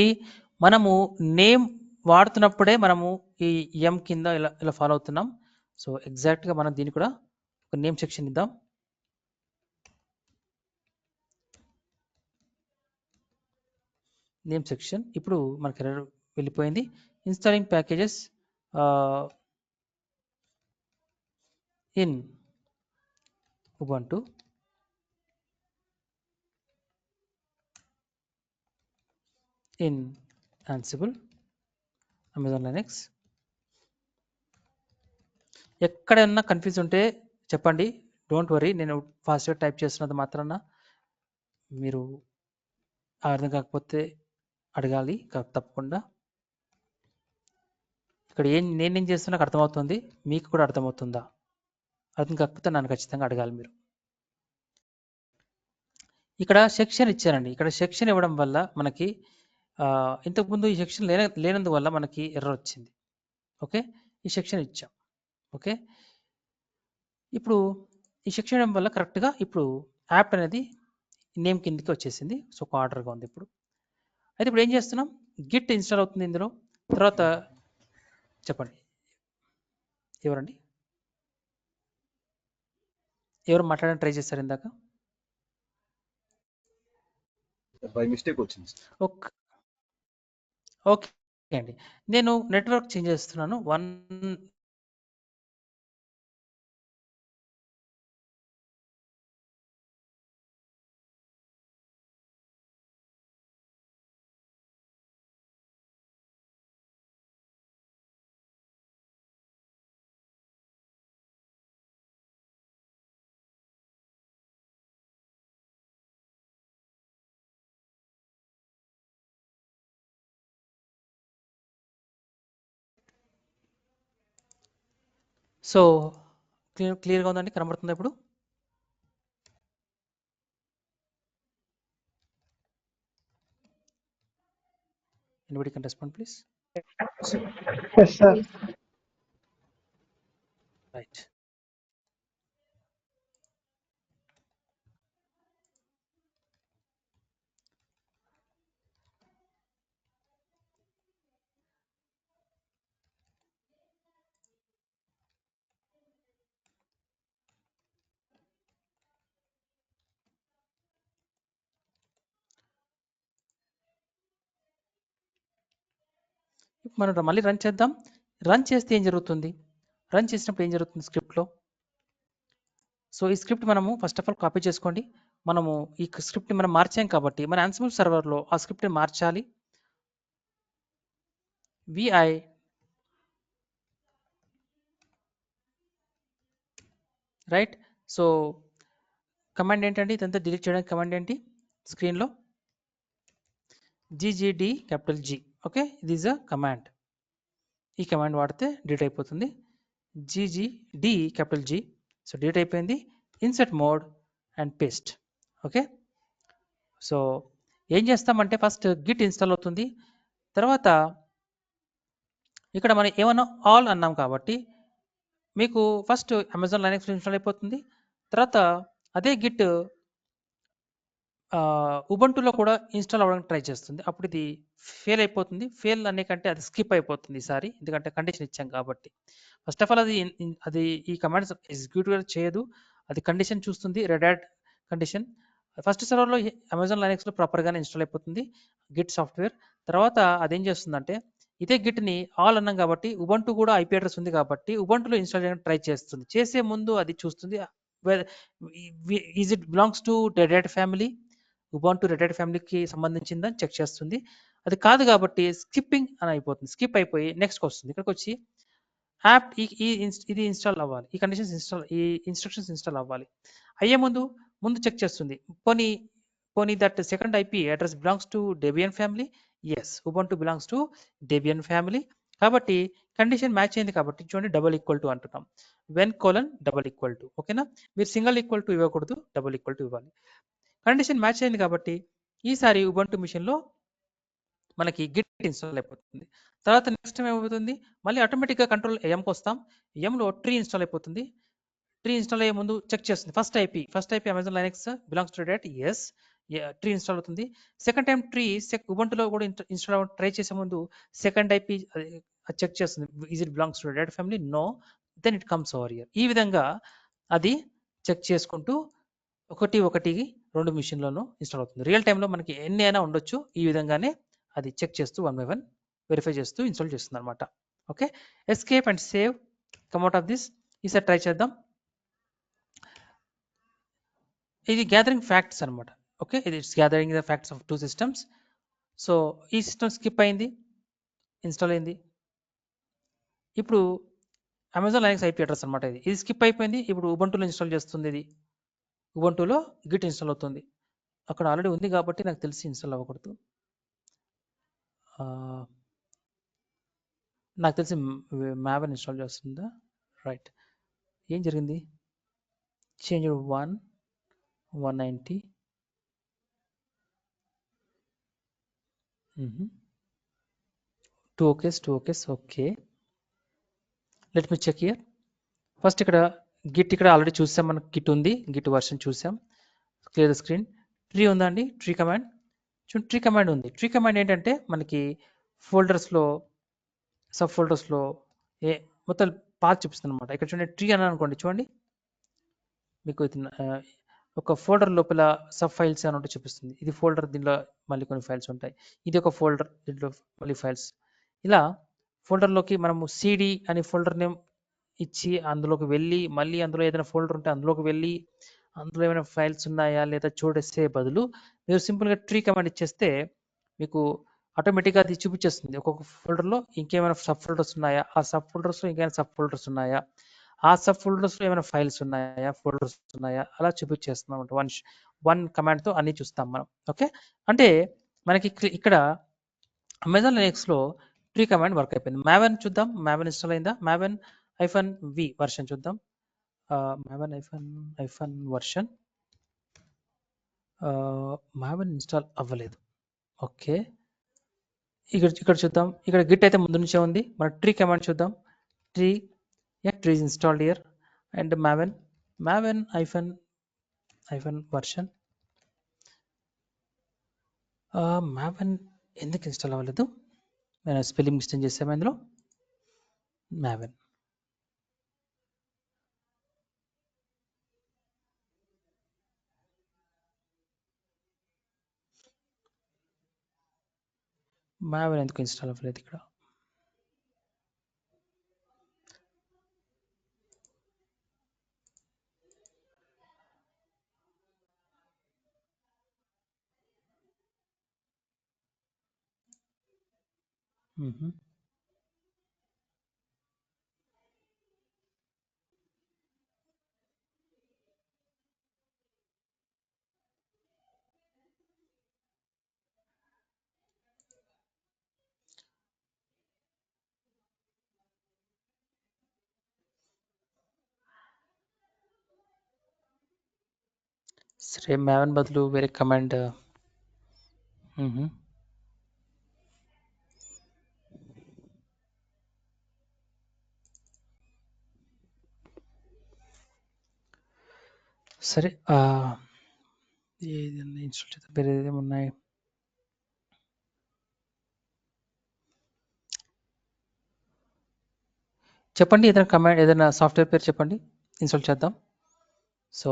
మనము నేమ్ వాడుతున్నప్పుడే మనము ఈ ఎం కింద ఇలా ఫాలో అవుతున్నాం. సో ఎగ్జాక్ట్గా మనం దీన్ని కూడా ఒక నేమ్ సెక్షన్ ఇద్దాం. నేమ్ సెక్షన్ ఇప్పుడు మనకి ఎర్రర్ వెళ్ళిపోయింది. Installing packages in Ubuntu in Ansible, Amazon Linux. ఎక్కడన్నా కన్ఫ్యూజ్ ఉంటే చెప్పండి, డోంట్ వరీ. నేను ఫాస్ట్గా టైప్ చేస్తున్నది మాత్రాన మీరు అర్థం కాకపోతే అడగాలి తప్పకుండా. ఇక్కడ నేనేం చేస్తున్నా నాకు అర్థమవుతుంది, మీకు కూడా అర్థమవుతుందా? అర్థం కాకపోతే నన్ను ఖచ్చితంగా అడగాలి మీరు. ఇక్కడ సెక్షన్ ఇచ్చారండి, ఇక్కడ సెక్షన్ ఇవ్వడం వల్ల మనకి ఇంతకుముందు ఈ సెక్షన్ లేనందువల్ల మనకి ఎర్రర్ వచ్చింది. ఓకే, ఈ సెక్షన్ ఇచ్చాం. ఓకే, ఇప్పుడు ఈ సెక్షన్ ఇవ్వడం వల్ల కరెక్ట్గా ఇప్పుడు యాప్ అనేది నేమ్ కిందకి వచ్చేసింది. సో ఒక ఆర్డర్గా ఉంది ఇప్పుడు. అయితే ఇప్పుడు ఏం చేస్తున్నాం, గిట్ ఇన్స్టాల్ అవుతుంది ఇందులో. తర్వాత చెప్పండి, ఎవరండి, ఎవరు మాట్లాడడానికి ట్రై చేస్తారు ఇందాక? బై మిస్టేక్ వచ్చింది. ఓకే అండి, నేను నెట్వర్క్ చేంజ్ చేస్తున్నాను. సో క్లియర్గా ఉందండి, కనబడుతుందా ఇప్పుడు? Anybody can respond, please. Yes, sir. Right. మనం మళ్ళీ రన్ చేద్దాం. రన్ చేస్తే ఏం జరుగుతుంది? రన్ చేసినప్పుడు ఏం జరుగుతుంది స్క్రిప్ట్లో? సో ఈ స్క్రిప్ట్ మనము ఫస్ట్ ఆఫ్ ఆల్ కాపీ చేసుకోండి. మనము ఈ స్క్రిప్ట్ని మనం మార్చాం కాబట్టి మన Ansible సర్వర్లో ఆ స్క్రిప్ట్ని మార్చాలి. vi right. సో కమాండ్ ఏంటండి? ఇదంతా డిలీట్ చేయడానికి కమాండ్ ఏంటి స్క్రీన్లో? ggd capital G. ఓకే, ఇది ఈజ్ అ కమాండ్. ఈ కమాండ్ వాడితే డిలీట్ అయిపోతుంది. ggd capital G. So delete అయిపోయింది. Insert mode and paste. Okay, so ఏం చేస్తామంటే ఫస్ట్ గిట్ ఇన్స్టాల్ అవుతుంది. తర్వాత ఇక్కడ మనం ఏమన్నా ఆల్ అన్నాం కాబట్టి మీకు ఫస్ట్ అమెజాన్ లైనక్స్ ఇన్స్టాల్ అయిపోతుంది. తర్వాత అదే గిట్ ఉబంటులో కూడా ఇన్స్టాల్ అవ్వడానికి ట్రై చేస్తుంది. అప్పుడు ఇది ఫెయిల్ అయిపోతుంది. ఫెయిల్ అనే కంటే అది స్కిప్ అయిపోతుంది ఈసారి, ఎందుకంటే కండిషన్ ఇచ్చాం కాబట్టి. ఫస్ట్ ఆఫ్ ఆల్ అది ఈ కమాండ్స్ ఎగ్జిక్యూటివ్ చేయదు, అది కండిషన్ చూస్తుంది, రెడ్ హ్యాట్ కండిషన్. ఫస్ట్ సర్వర్లో అమెజాన్ లైనక్స్లో ప్రాపర్గానే ఇన్స్టాల్ అయిపోతుంది గిట్ సాఫ్ట్వేర్. తర్వాత అదేం చేస్తుందంటే ఇదే గిట్ని ఆల్ అన్నాం కాబట్టి ఉబంటు కూడా ఐపీ అడ్రస్ ఉంది కాబట్టి ఉబంటులో ఇన్స్టాల్ చేయడానికి ట్రై చేస్తుంది. చేసే ముందు అది చూస్తుంది is it belongs to red hat family, Ubuntu red hat ఫ్యామిలీకి సంబంధించిందని చెక్ చేస్తుంది. అది కాదు కాబట్టి స్కిప్పింగ్ అని అయిపోతుంది. స్కిప్ అయిపోయి నెక్స్ట్కి వస్తుంది. ఇక్కడికి వచ్చి యాప్ ఇది ఇన్స్టాల్ అవ్వాలి, ఈ కండిషన్స్ ఈ ఇన్స్ట్రక్షన్స్ ఇన్స్టాల్ అవ్వాలి. అయ్యే ముందు చెక్ చేస్తుంది, పోనీ that second IP address belongs to Debian family. Yes, Ubuntu belongs to Debian family కాబట్టి కండిషన్ మ్యాచ్ అయింది కాబట్టి చూడండి డబల్ ఈక్వల్ టు అంటున్నాం. When colon double equal to. ఓకేనా, మీరు సింగిల్ ఈక్వల్ టు ఇవ్వకూడదు, డబల్ ఈక్వల్ టు ఇవ్వాలి. కండిషన్ మ్యాచ్ అయింది కాబట్టి ఈసారి ఉబంటు మిషన్లో మనకి గిట్ ఇన్స్టాల్ అయిపోతుంది. తర్వాత నెక్స్ట్ ఏమవుతుంది, మళ్ళీ ఆటోమేటిక్గా కంట్రోల్ ఎంకి వస్తాం. ఎంలో ట్రీ ఇన్స్టాల్ అయిపోతుంది. ట్రీ ఇన్స్టాల్ అయ్యే ముందు చెక్ చేస్తుంది first IP Amazon Linux belongs to date. Yes, tree install అవుతుంది. సెకండ్ టైం ట్రీ ఉబంటులో కూడా ఇన్స్టాల్ అవ్వడం ట్రై చేసే ముందు సెకండ్ ఐపీ చెక్ చేస్తుంది, is it belongs to date family? No, then it comes over here. ఈ విధంగా అది చెక్ చేసుకుంటూ ఒకటి రెండు మిషన్లోనూ ఇన్స్టాల్ అవుతుంది. రియల్ టైంలో మనకి ఎన్ని అయినా ఉండొచ్చు. ఈ విధంగానే అది చెక్ చేస్తూ 1 by 1 వెరిఫై చేస్తూ ఇన్స్టాల్ చేస్తుంది అనమాట. Okay, escape and save, come out of this. ఈసారి ట్రై చేద్దాం. ఇది గ్యాదరింగ్ ఫ్యాక్ట్స్ అనమాట. ఓకే, ఇది it's gathering the facts of 2 systems. So ఈ సిస్టమ్ స్కిప్ అయింది, ఇన్స్టాల్ అయింది. ఇప్పుడు అమెజాన్ లైనక్స్ ఐపీ అడ్రస్ అనమాట. ఇది స్కిప్ అయిపోయింది. ఇప్పుడు ఉబంటులో ఇన్స్టాల్ చేస్తుంది. ఇది ఉబంటులో గిట్ ఇన్స్టాల్ అవుతుంది. అక్కడ ఆల్రెడీ ఉంది కాబట్టి నాకు తెలిసి ఇన్స్టాల్ అవ్వకూడదు. నాకు తెలిసి మ్యావెన్ ఇన్స్టాల్ చేస్తుందా? రైట్, ఏం జరిగింది? Change 190. Two okays. Okay, let me check here. First ఇక్కడ గిట్ ఇక్కడ ఆల్రెడీ చూసాం, మనకు గిట్ ఉంది, గిట్ వర్షన్ చూసాం. Clear the screen. ట్రీ ఉందా అండి? ట్రీ కమాండ్ చూడండి, ట్రీ కమాండ్ ఉంది. ట్రీ కమాండ్ ఏంటంటే మనకి ఫోల్డర్స్లో సబ్ ఫోల్డర్స్లో మొత్తం పాత్ చూపిస్తుంది అనమాట. ఇక్కడ చూడండి ట్రీ అని అనుకోండి, చూడండి మీకు ఒక ఫోల్డర్ లోపల సబ్ ఫైల్స్ అని ఉంటే చూపిస్తుంది. ఇది ఫోల్డర్, దీనిలో మళ్ళీ కొన్ని ఫైల్స్ ఉంటాయి. ఇది ఒక ఫోల్డర్, దీంట్లో మళ్ళీ ఫైల్స్. ఇలా ఫోల్డర్లోకి మనము సిడి అనే ఫోల్డర్ నేమ్ ఇచ్చి అందులోకి వెళ్ళి మళ్ళీ అందులో ఏదైనా ఫోల్డర్ ఉంటే అందులోకి వెళ్ళి అందులో ఏమైనా ఫైల్స్ ఉన్నాయా లేదా చూడేసే బదులు మీరు సింపుల్గా ట్రీ కమాండ్ ఇచ్చేస్తే మీకు ఆటోమేటిక్గా అది చూపించేస్తుంది. ఒక్కొక్క ఫోల్డర్లో ఇంకేమైనా సబ్ ఫోల్డర్స్ ఉన్నాయా, ఆ సబ్ ఫోల్డర్స్లో ఇంకేమైనా సబ్ ఫోల్డర్స్ ఉన్నాయా, ఆ సబ్ ఫోల్డర్స్లో ఏమైనా ఫైల్స్ ఉన్నాయా, ఫోల్డర్స్ ఉన్నాయా, అలా చూపించేస్తున్నాం అనమాట. వన్ కమాండ్తో అన్ని చూస్తాం మనం. ఓకే, అంటే మనకి ఇక్కడ అమెజాన్ లైనక్స్లో ట్రీ కమాండ్ వర్క్ అయిపోయింది. మ్యావెన్ చూద్దాం, మ్యావెన్ ఇన్స్టాల్ అయిందా? మ్యావెన్ -v వర్షన్ చూద్దాం. maven hyphen version maven install అవ్వలేదు. ఓకే, ఇక్కడ చూద్దాం. ఇక్కడ గిట్ అయితే ముందు నుంచే ఉంది. మన ట్రీ కమాండ్ చూద్దాం. Tree is installed here and maven hyphen version maven ఎందుకు ఇన్స్టాల్ అవ్వలేదు? నేను స్పెల్లింగ్ మిస్టేక్ చేసాము ఇందులో. maven ఎందుకు ఇన్స్టాల్ అవ్వలేదు ఇక్కడ? సరే, maven బదులు వేరే కమాండ్. సరే, ఏదైనా ఇన్స్టాల్ చేద్దాం. వేరే ఏమున్నాయి? చెప్పండి, ఏదైనా కమాండ్, ఏదైనా సాఫ్ట్వేర్ పేరు చెప్పండి, ఇన్స్టాల్ చేద్దాం. సో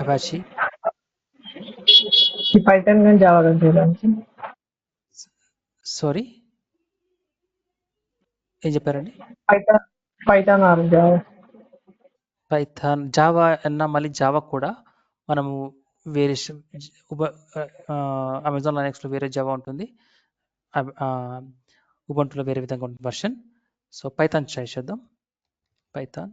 అపాచీ, ఈ పైథాన్ కానీ జావా కానీ చేయడానికి సారీ ఏం చెప్పారండి? Python or Java. Python, Java అన్నా మళ్ళీ జావా కూడా మనము వేరే అమెజాన్ లైనక్స్లో వేరే జావా ఉంటుంది, ఉబంటులో వేరే విధంగా ఉంటుంది వర్షన్. సో పైథాన్ ట్రై చేద్దాం. పైథాన్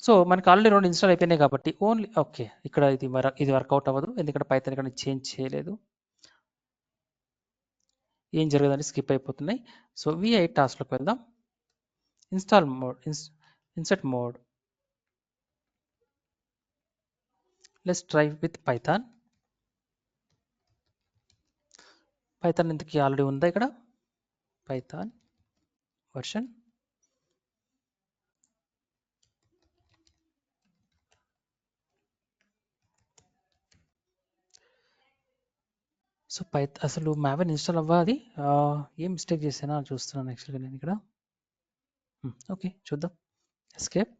సో మనకి ఆల్రెడీ 2 ఇన్స్టాల్ అయిపోయినాయి కాబట్టి ఓన్లీ ఓకే. ఇక్కడ ఇది వర్కౌట్ అవ్వదు, ఎందుకంటే పైథాన్ ఇక్కడ చేంజ్ చేయలేదు. ఏం జరగదని స్కిప్ అయిపోతున్నాయి. సో vi టాస్క్లోకి వెళ్దాం. Install mode, insert mode, let's try with Python. Python ఇంతకీ ఆల్రెడీ ఉందా ఇక్కడ? పైథాన్ వర్షన్ సో అసలు maven ఇన్స్టాల్ అవ్వాలి. ఏం మిస్టేక్ చేసానా చూస్తున్నాను యాక్చువల్గా నేను ఇక్కడ. ఓకే, చూద్దాం. ఎస్కేప్.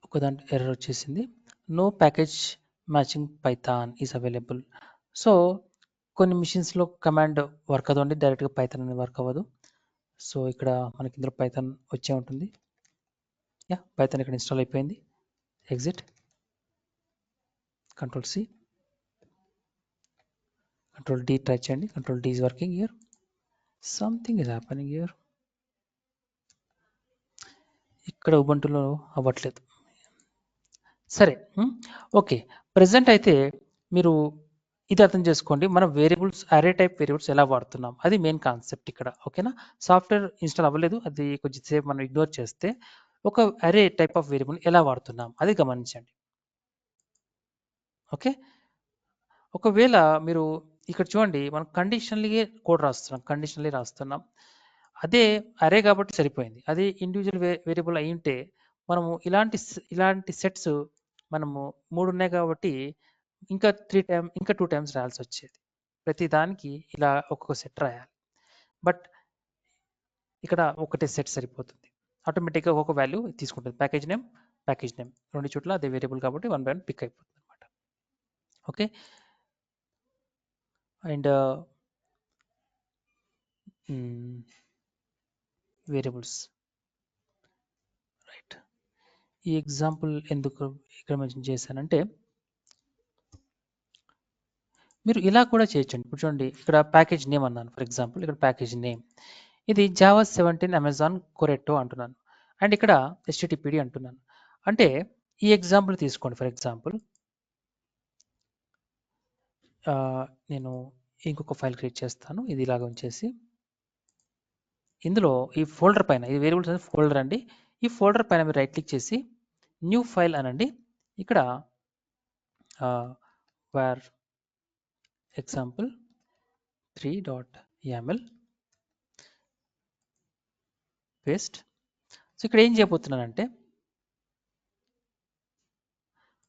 ఒక దాంట్లో ఎర్రర్ వచ్చేసింది. No package matching Python is available. So కొన్ని మిషన్స్లో కమాండ్ వర్క్ అవ్వదండి, డైరెక్ట్గా పైథాన్ అనేది వర్క్ అవ్వదు. సో ఇక్కడ మనకి ఇందులో పైథాన్ వచ్చే ఉంటుంది. పైథాన్ ఇక్కడ ఇన్స్టాల్ అయిపోయింది. ఎగ్జిట్, Ctrl+C, Ctrl+D ట్రై చేయండి. Ctrl+D is working here. Something is happening here. ఇక్కడ ఉబంటులో అవ్వట్లేదు. సరే, ఓకే. ప్రెసెంట్ అయితే మీరు ఇది అర్థం చేసుకోండి, మనం వేరియబుల్స్, అరే టైప్ వేరియబుల్స్ ఎలా వాడుతున్నాం, అది మెయిన్ కాన్సెప్ట్ ఇక్కడ. ఓకేనా? సాఫ్ట్వేర్ ఇన్స్టాల్ అవ్వలేదు, అది కొంచెంసేపు మనం ఇగ్నోర్ చేస్తే ఒక అరే టైప్ ఆఫ్ వేరియబుల్ ఎలా వాడుతున్నాం అది గమనించండి. ఓకే, ఒకవేళ మీరు ఇక్కడ చూడండి, మనం కండిషనల్లీ కోడ్ రాస్తున్నాం. అదే అరే కాబట్టి సరిపోయింది. అదే ఇండివిజువల్ వేరియబుల్ అయి ఉంటే మనము ఇలాంటి సెట్స్ మనము 3 ఉన్నాయి కాబట్టి ఇంకా 2 టైమ్స్ రాయాల్సి వచ్చేది. ప్రతి దానికి ఇలా ఒక్కొక్క సెట్ రాయాలి. బట్ ఇక్కడ ఒకటే సెట్ సరిపోతుంది, ఆటోమేటిక్గా ఒక్కొక్క వాల్యూ తీసుకుంటుంది. ప్యాకేజ్ నేమ్ 2 చోట్ల అదే వేరియబుల్ కాబట్టి 1 by 1 పిక్ అయిపోతుంది అనమాట. Okay, and variables, right. ఈ ఎగ్జాంపుల్ ఎందుకు ఇక్కడ మెన్షన్ చేశానంటే మీరు ఇలా కూడా చేయొచ్చండి. ఇప్పుడు చూడండి, ఇక్కడ ప్యాకేజ్ నేమ్ అన్నాను. ఫర్ ఎగ్జాంపుల్ ఇక్కడ ప్యాకేజ్ నేమ్ ఇది Java 17 అమెజాన్ కొరెట్టో అంటున్నాను. అండ్ ఇక్కడ httpd అంటున్నాను. అంటే ఈ ఎగ్జాంపుల్ తీసుకోండి. ఫర్ ఎగ్జాంపుల్ నేను ఇంకొక ఫైల్ క్రియేట్ చేస్తాను. ఇది ఇలాగ ఉంచేసి ఇందులో ఈ ఫోల్డర్ పైన, ఇది వేరియబుల్స్ అనేది ఫోల్డర్ అండి. ఈ ఫోల్డర్ పైన మీరు రైట్ క్లిక్ చేసి న్యూ ఫైల్ అనండి. ఇక్కడ var example 3.yaml paste. So ఇక్కడ ఏం చేయబోతున్నానంటే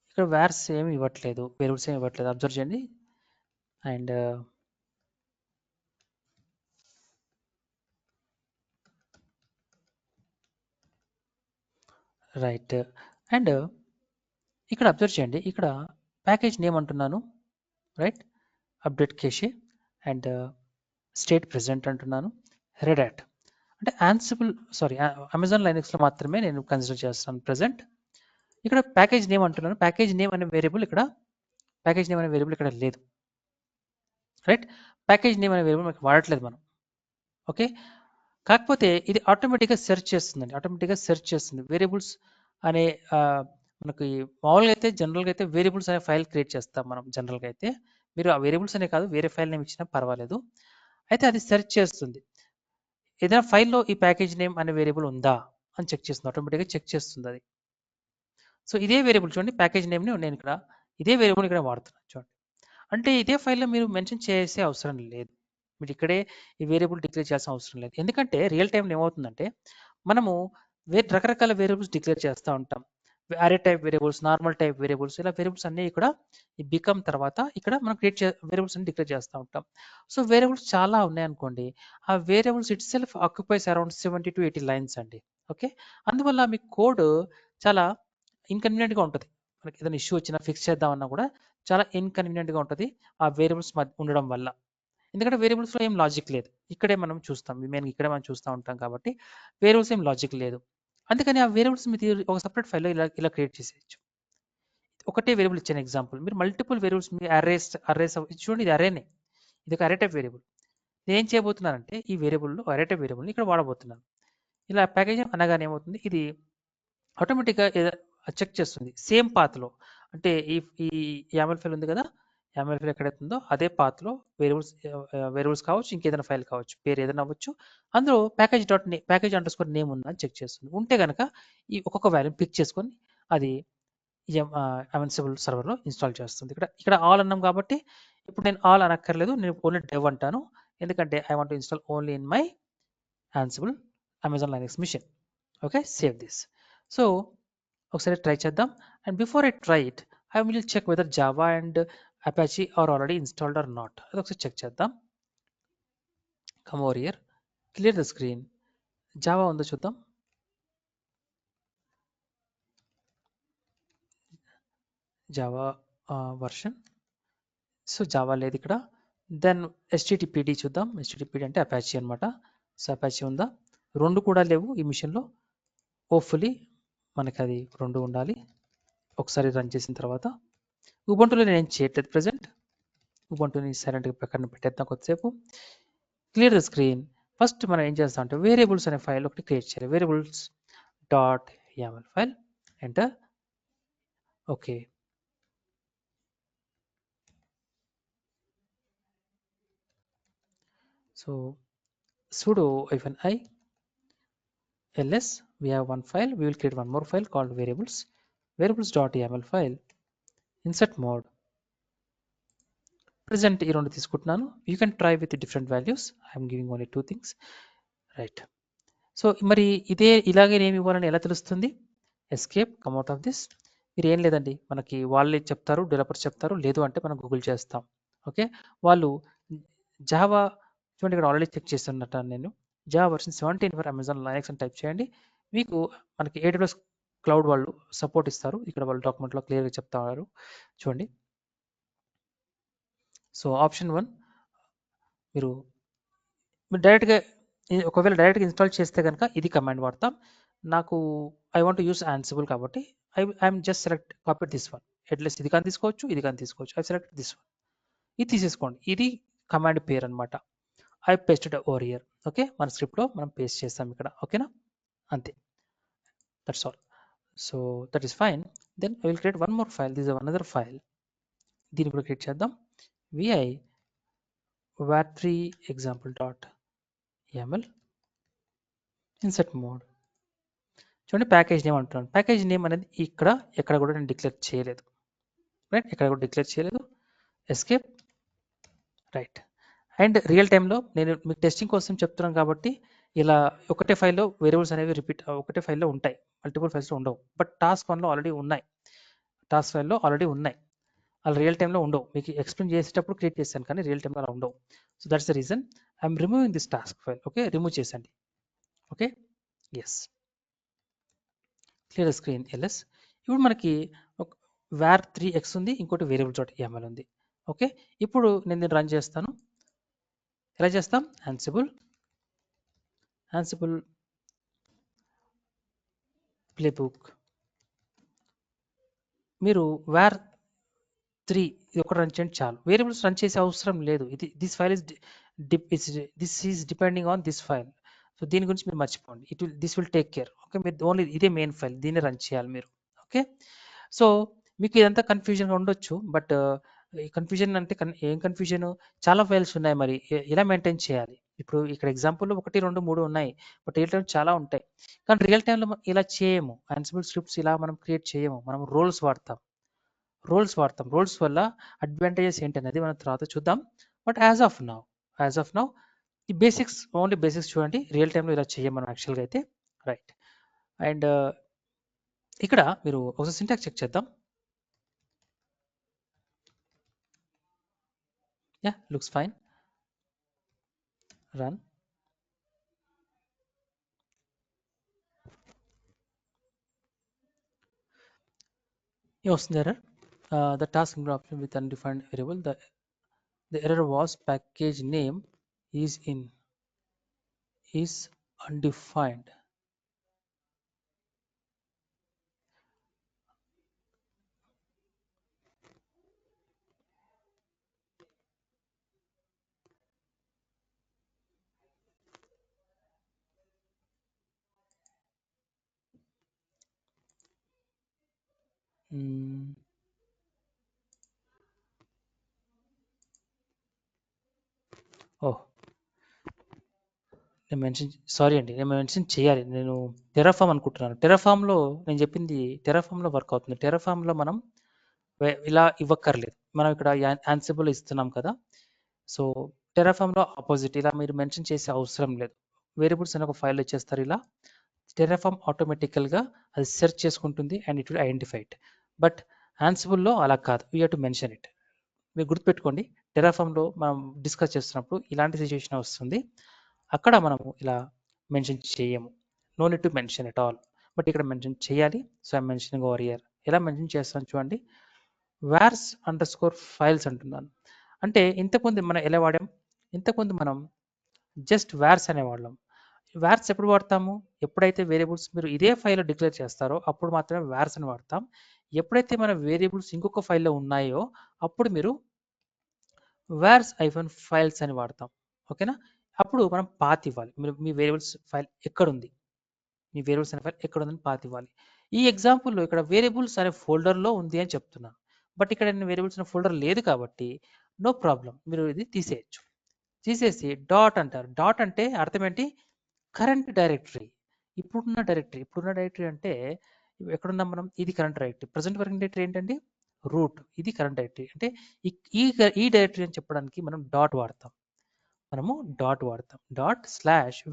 ఇక్కడ వార్స్ ఏమి ఇవ్వట్లేదు, వేరియబుల్స్ ఏమి ఇవ్వట్లేదు, అబ్జర్వ్ చేయండి. అండ్ రైట్, అండ్ ఇక్కడ అబ్జర్వ్ చేయండి, ఇక్కడ ప్యాకేజ్ నేమ్ అంటున్నాను, right, update cache and state present అంటున్నాను, రెడ్ హ్యాట్ అంటే అమెజాన్ లైనక్స్లో మాత్రమే నేను కన్సిడర్ చేస్తాను ప్రెజెంట్. ఇక్కడ ప్యాకేజ్ నేమ్ అంటున్నాను, ప్యాకేజ్ నేమ్ అనే వేరియబుల్ ఇక్కడ లేదు, రైట్. ప్యాకేజ్ నేమ్ అనే వేరియబుల్ మనకి వాడట్లేదు మనం, ఓకే. కాకపోతే ఇది ఆటోమేటిక్గా సెర్చ్ చేస్తుంది వేరియబుల్స్ అనే మనకి మామూలుగా అయితే జనరల్గా అయితే వేరియబుల్స్ అనే ఫైల్ క్రియేట్ చేస్తాం మనం. జనరల్గా అయితే మీరు ఆ వేరియబుల్స్ అనే కాదు వేరే ఫైల్ నేమ్ ఇచ్చినా పర్వాలేదు. అయితే అది సెర్చ్ చేస్తుంది, ఏదైనా ఫైల్లో ఈ ప్యాకేజ్ నేమ్ అనే వేరియబుల్ ఉందా అని చెక్ చేస్తుంది, ఆటోమేటిక్గా చెక్ చేస్తుంది అది. సో ఇదే వేరియబుల్ చూడండి, ప్యాకేజ్ నేమ్ని నేను ఇక్కడ ఇదే వేరియబుల్ ఇక్కడ వాడుతున్నాను చూడండి. అంటే ఇదే ఫైల్లో మీరు మెన్షన్ చేసే అవసరం లేదు, మీరు ఇక్కడే ఈ వేరియబుల్ డిక్లేర్ చేయాల్సిన అవసరం లేదు. ఎందుకంటే రియల్ టైంలో ఏమవుతుందంటే మనము రకరకాల వేరియబుల్స్ డిక్లేర్ చేస్తూ ఉంటాం. అరే type variables, normal type variables, ఇలా వేరియబుల్స్ అన్నీ ఇక్కడ ఈ బికమ్ తర్వాత ఇక్కడ మనం వేరియబుల్స్ అన్ని డిక్లేర్ చేస్తూ ఉంటాం. సో వేరియబుల్స్ చాలా ఉన్నాయనుకోండి, ఆ variables it self occupies around 70 to 80 lines అండి, ఓకే. అందువల్ల మీ కోడ్ చాలా ఇన్కన్వీనియంట్గా ఉంటుంది. మనకి ఏదైనా ఇష్యూ వచ్చినా ఫిక్స్ చేద్దామన్నా కూడా చాలా ఇన్కన్వీనియంట్గా ఉంటుంది ఆ వేరియబుల్స్ ఉండడం వల్ల. ఎందుకంటే వేరియబుల్స్లో ఏం లాజిక్ లేదు, ఇక్కడే మనం చూస్తాం, ఇక్కడే మనం చూస్తూ ఉంటాం కాబట్టి వేరియబుల్స్ ఏం లాజిక్ లేదు. అందుకని ఆ వేరియబుల్స్ మీరు ఒక సపరేట్ ఫైల్లో ఇలా క్రియేట్ చేసేయచ్చు. ఒకటే వేరియబుల్ ఇచ్చాను ఎగ్జాంపుల్, మీరు మల్టిపుల్ వేరియబుల్స్ మీ అరేస్ చూడండి, ఇది అరేనే, ఇది ఒక అరే టైప్ వేరియబుల్. నేను ఏం చేయబోతున్నానంటే ఈ వేరియబుల్లో అరే టైప్ వేరియబుల్ని ఇక్కడ వాడబోతున్నాను. ఇలా ప్యాకేజ్ అనగానే ఏమవుతుంది, ఇది ఆటోమేటిక్గా చెక్ చేస్తుంది సేమ్ పాత్లో. అంటే ఈ YAML ఫైల్ ఉంది కదా, YAML ఫైల్ ఎక్కడైతుందో అదే పాత్లో వేరియబుల్స్ కావచ్చు, ఇంకేదైనా ఫైల్ కావచ్చు, పేరు ఏదైనా అవ్వచ్చు, అందులో ప్యాకేజ్ అండర్స్కోర్ నేమ్ ఉందని చెక్ చేస్తుంది. ఉంటే కనుక ఈ ఒక్కొక్క వాల్యూ పిక్ చేసుకొని అది Ansible సర్వర్లో ఇన్స్టాల్ చేస్తుంది. ఇక్కడ ఆల్ అన్నాం కాబట్టి ఇప్పుడు నేను ఆల్ అనక్కర్లేదు, నేను ఓన్లీ డెవ్ అంటాను, ఎందుకంటే I want to install only in my Ansible Amazon Linux machine. Okay, save this. So ఒకసారి ట్రై చేద్దాం. And before I try it I will check whether Java and Apache are already installed or not. అది ఒకసారి check చేద్దాం. Come over here, clear the screen. Java ఉందో చూద్దాం. Java version, so Java లేదు ఇక్కడ. Then HTTPD చూద్దాం. HTTPD అంటే Apache అనమాట. సో అపాచీ ఉందా? రెండు కూడా లేవు ఈ మిషన్లో. హోప్ఫుల్లీ మనకి అది రెండు ఉండాలి. ఒకసారి రన్ చేసిన తర్వాత ఉబంటులో నేను ఏం చేయట్లేదు ప్రజెంట్. ఉబంటుని సైలెంట్గా పక్కన పెట్టేద్దాం కొద్దిసేపు. Clear the screen. ఫస్ట్ మనం ఏం చేస్తాం అంటే వేరియబుల్స్ అనే ఫైల్ ఒకటి క్రియేట్ చేయాలి. Variables .yaml file, enter. Okay, so sudo -i ls, we have one file, we will create one more file called variables.yaml file, insert mode, present ఈ రెండు తీసుకుంటున్నాను. you can try with different values, I am giving only 2 things, right. So మరి ఇలాగే ఏమి ఇవ్వాలని ఎలా తెలుస్తుంది? Escape, come out of this. మీరు ఏం లేదండి, మనకి వాళ్ళే చెప్తారు, డెవలపర్స్ చెప్తారు, లేదు అంటే మనం గూగుల్ చేస్తాం. ఓకే, వాళ్ళు జావా చూడండి, ఇక్కడ ఆల్రెడీ చెక్ చేస్తున్నట్టు నేను Java version 17 for Amazon Linux అని టైప్ చేయండి. మీకు మనకి AWS క్లౌడ్ వాళ్ళు సపోర్ట్ ఇస్తారు, ఇక్కడ వాళ్ళు డాక్యుమెంట్లో క్లియర్గా చెప్తారు చూడండి. సో ఆప్షన్ 1 మీరు డైరెక్ట్గా ఒకవేళ డైరెక్ట్గా ఇన్స్టాల్ చేస్తే కనుక ఇది కమాండ్ వాడతాం. నాకు ఐ వాంట్ యూస్ Ansible కాబట్టి I'm just select copy this one. At least ఇది కానీ తీసుకోవచ్చు, ఇది కానీ తీసుకోవచ్చు. ఐ సెలెక్ట్ దిస్ వన్, ఇది తీసేసుకోండి. ఇది కమాండ్ పేరు అనమాట. I pasted over here. Okay, మన స్క్రిప్ట్లో మనం పేస్ట్ చేస్తాం ఇక్కడ, ఓకేనా, అంతే. That's all. So that is fine. Then I will create one more file. This is another file. దీన్ని కూడా క్రియేట్ చేద్దాం. vi var3 example.yaml insert mode. చూడండి ప్యాకేజ్ నేమ్ అంటున్నాను. ప్యాకేజ్ నేమ్ అనేది ఇక్కడ ఎక్కడ కూడా నేను డిక్లేర్ చేయలేదు. రైట్, ఎక్కడ కూడా డిక్లేర్ చేయలేదు. ఎస్కేప్. రైట్. అండ్ రియల్ టైంలో నేను మీకు టెస్టింగ్ కోసం చెప్తున్నాను కాబట్టి ఇలా ఒకటే ఫైల్లో వేరియబుల్స్ అనేవి రిపీట్ ఒకటే ఫైల్లో ఉంటాయి, మల్టిపుల్ ఫైల్స్లో ఉండవు. బట్ టాస్క్ వన్లో ఆల్రెడీ ఉన్నాయి, టాస్క్ ఫైల్లో ఆల్రెడీ ఉన్నాయి. అలా రియల్ టైంలో ఉండవు. మీకు ఎక్స్ప్లెయిన్ చేసేటప్పుడు క్రియేట్ చేశాను కానీ రియల్ టైంలో అలా ఉండవు. So that's the reason I'm removing this task file. Okay, remove చేసండి. Okay, yes, clear screen LS. ఇప్పుడు మనకి var3x ఉంది, ఇంకోటి variable.yaml ఉంది. ఓకే, ఇప్పుడు నేను దీన్ని రన్ చేస్తాను. ఎలా చేస్తాం? Ansible playbook. మీరు var3 ఇది ఒకటి రన్ చేయండి చాలు. వేరియబుల్స్ రన్ చేసే అవసరం లేదు. ఇది this file is this is depending on this file. So దీని గురించి మీరు మర్చిపోండి. This will take care. Okay, మీరు ఓన్లీ ఇదే మెయిన్ ఫైల్, దీన్ని రన్ చేయాలి మీరు. ఓకే, సో మీకు ఇదంతా కన్ఫ్యూజన్గా ఉండొచ్చు. బట్ ఈ కన్ఫ్యూజన్ అంటే ఏం కన్ఫ్యూజన్? చాలా ఫైల్స్ ఉన్నాయి, మరి ఎలా మెయింటైన్ చేయాలి? ఇప్పుడు ఇక్కడ ఎగ్జాంపుల్లో 1, 2, 3 ఉన్నాయి, బట్ రియల్ టైం చాలా ఉంటాయి. కానీ రియల్ టైంలో ఇలా చేయము. Ansible స్క్రిప్ట్స్ ఇలా మనం క్రియేట్ చేయము. మనం రోల్స్ వాడతాం. రోల్స్ వల్ల అడ్వాంటేజెస్ ఏంటనేది మనం తర్వాత చూద్దాం. బట్ యాజ్ ఆఫ్ నౌ ఈ బేసిక్స్, ఓన్లీ బేసిక్స్ చూడండి. రియల్ టైంలో ఇలా చేయం మనం యాక్చువల్గా అయితే. రైట్. అండ్ ఇక్కడ మీరు ఒకసారి సింటాక్స్ చెక్ చేద్దాం. Yeah, looks fine. Run. What's the error? The task option with undefined variable. The error was package name is undefined. Oh, నేను మెన్షన్ చేయాలి. నేను టెరాఫామ్ అనుకుంటున్నాను. టెరాఫామ్లో నేను చెప్పింది టెరాఫామ్లో వర్క్ అవుతుంది. టెరాఫామ్లో మనం ఇలా ఇవ్వక్కర్లేదు. మనం ఇక్కడ Ansible ఇస్తున్నాం కదా. సో టెరాఫామ్లో ఆపోజిట్, ఇలా మీరు మెన్షన్ చేసే అవసరం లేదు. వేరియబుల్స్ అని ఒక ఫైల్ ఇచ్చేస్తారు. ఇలా టెరాఫామ్ ఆటోమేటికల్గా అది సెర్చ్ చేసుకుంటుంది and it will identify it. But Ansibleలో అలా కాదు, you have to mention it. మీరు గుర్తుపెట్టుకోండి, టెరాఫామ్లో మనం డిస్కస్ చేస్తున్నప్పుడు ఇలాంటి సిచ్యువేషన్ వస్తుంది. అక్కడ మనము ఇలా మెన్షన్ చేయము. No need to mention at all. But ఇక్కడ మెన్షన్ చేయాలి. So I mentioning over here. ఎలా మెన్షన్ చేస్తాను చూడండి. vars_files అంటున్నాను. అంటే ఇంతకుముందు మనం ఎలా వాడాం? ఇంతకుముందు మనం జస్ట్ vars అనే వాడలాం. vars ఎప్పుడు వాడతాము? ఎప్పుడైతే వేరియబుల్స్ మీరు ఇదే ఫైల్లో డిక్లేర్ చేస్తారో అప్పుడు మాత్రమే vars అని వాడతాం. ఎప్పుడైతే మన వేరియబుల్స్ ఇంకొక ఫైల్లో ఉన్నాయో అప్పుడు మీరు vars-files అని వాడతాం. ఓకేనా? అప్పుడు మనం పాత్ ఇవ్వాలి. మీరు మీ వేరియబుల్స్ ఫైల్ ఎక్కడుంది, మీ వేరియబుల్స్ అనే ఫైల్ ఎక్కడుందని పాత్ ఇవ్వాలి. ఈ ఎగ్జాంపుల్లో ఇక్కడ వేరియబుల్స్ అనే ఫోల్డర్లో ఉంది అని చెప్తున్నాను. బట్ ఇక్కడ నేను వేరియబుల్స్ అనే ఫోల్డర్ లేదు కాబట్టి నో ప్రాబ్లం, మీరు ఇది తీసేయచ్చు. తీసేసి డాట్ అంటారు. డాట్ అంటే అర్థం ఏంటి? Current directory. ఇప్పుడున్న డైరెక్టరీ అంటే ఎక్కడున్నాం మనం? ఇది current directory. Present working directory ఏంటండి? రూట్. ఇది కరెంట్ డైరెక్టరీ. అంటే ఈ డైరెక్టరీ అని చెప్పడానికి మనం డాట్ వాడతాం.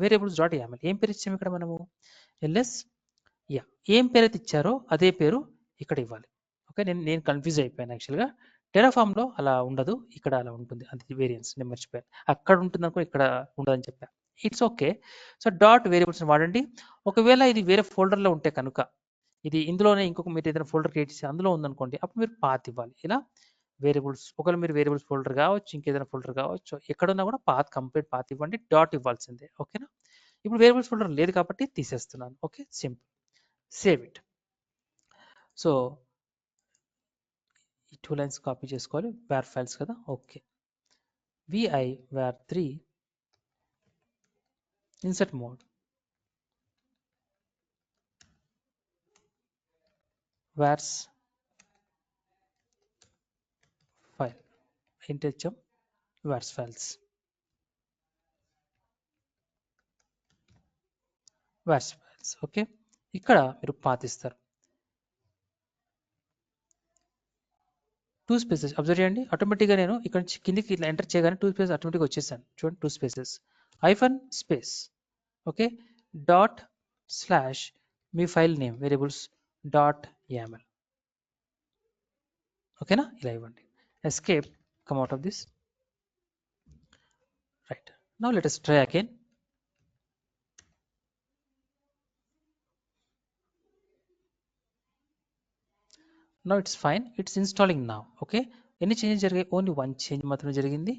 /variables.yaml. ఏం పేరు ఇచ్చాము ఇక్కడ మనము? ls. ఏం పేరు అయితే ఇచ్చారో అదే పేరు ఇక్కడ ఇవ్వాలి. ఓకే, నేను కన్ఫ్యూజ్ అయిపోయాను యాక్చువల్గా. టెరాఫామ్లో అలా ఉండదు, ఇక్కడ అలా ఉంటుంది. అది వేరియన్స్, నేను మర్చిపోయాను. అక్కడ ఉంటుంది అనుకో, ఇక్కడ ఉండదని చెప్పాను. It's okay. So dot variables వాడండి. ఒకవేళ ఇది వేరే ఫోల్డర్లో ఉంటే కనుక, ఇది ఇందులోనే ఇంకొక మీరు ఏదైనా ఫోల్డర్ క్రియేట్ చేసి అందులో ఉందనుకోండి, అప్పుడు మీరు పాత్ ఇవ్వాలి. ఇలా వేరియబుల్స్, ఒకవేళ మీరు వేరియబుల్స్ ఫోల్డర్ కావచ్చు, ఇంకేదైనా ఫోల్డర్ కావచ్చు, ఎక్కడున్నా కూడా కంప్లీట్ పాత్ ఇవ్వండి. డాట్ ఇవ్వాల్సిందే. ఓకేనా? ఇప్పుడు వేరియబుల్స్ ఫోల్డర్ లేదు కాబట్టి తీసేస్తున్నాను. Okay, simple. Save it. So ఈ 2 లైన్స్ కాపీ చేసుకోవాలి. var ఫైల్స్ కదా. Okay, vi var3 insert mode. vars file int ఇచ్చాం vars files ఓకే. ఇక్కడ మీరు పాత్ ఇస్తారు. 2 స్పేసెస్ అబ్జర్వ్ చేయండి. ఆటోమేటిక్గా నేను ఇక్కడ నుంచి కిందికి ఇట్లా ఎంటర్ చేయగానే 2 స్పేసెస్ ఆటోమేటిక్గా వచ్చేసాను. చూడండి 2 spaces hyphen space okay dot slash మీ file name variables dot yaml ఓకేనా. ఇలా ఇవ్వండి. Escape come out of this right. Now let us try again. Now it's fine, it's installing now. Okay, any change జరిగాయి? Only one change మాత్రమే జరిగింది.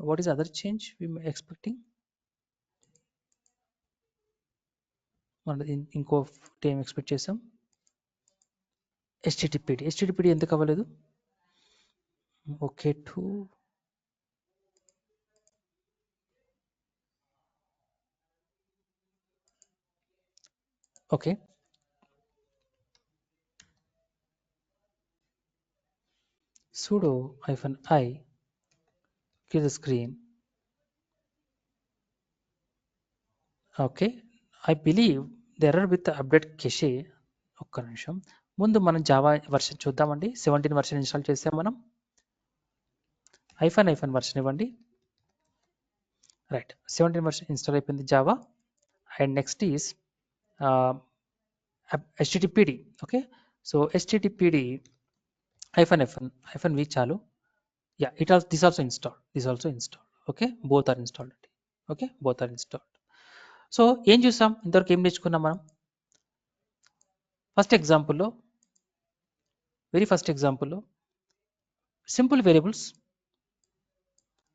What is other change we are expecting? మనం ఇంకో time expect చేసాం. httpd ఎందుకు అవ్వలేదు? Okay to okay sudo -i clear the screen. Okay I believe the error with update cache. ఒక్క నిమిషం ముందు మనం జావా వర్షన్ చూద్దామండి. 17 వర్షన్ ఇన్స్టాల్ చేసాం మనం. ఐఫన్ వర్షన్ ఇవ్వండి. రైట్ 17 వర్షన్ ఇన్స్టాల్ అయిపోయింది Java. And next is httpd. Okay so httpd -f -v చాలు. Yeah this also installed. Okay both are installed. Okay both are installed. So ఏం చూసాం ఇంతవరకు, ఏం నేర్చుకున్నాం మనం? వెరీ ఫస్ట్ ఎగ్జాంపుల్లో సింపుల్ వేరియబుల్స్,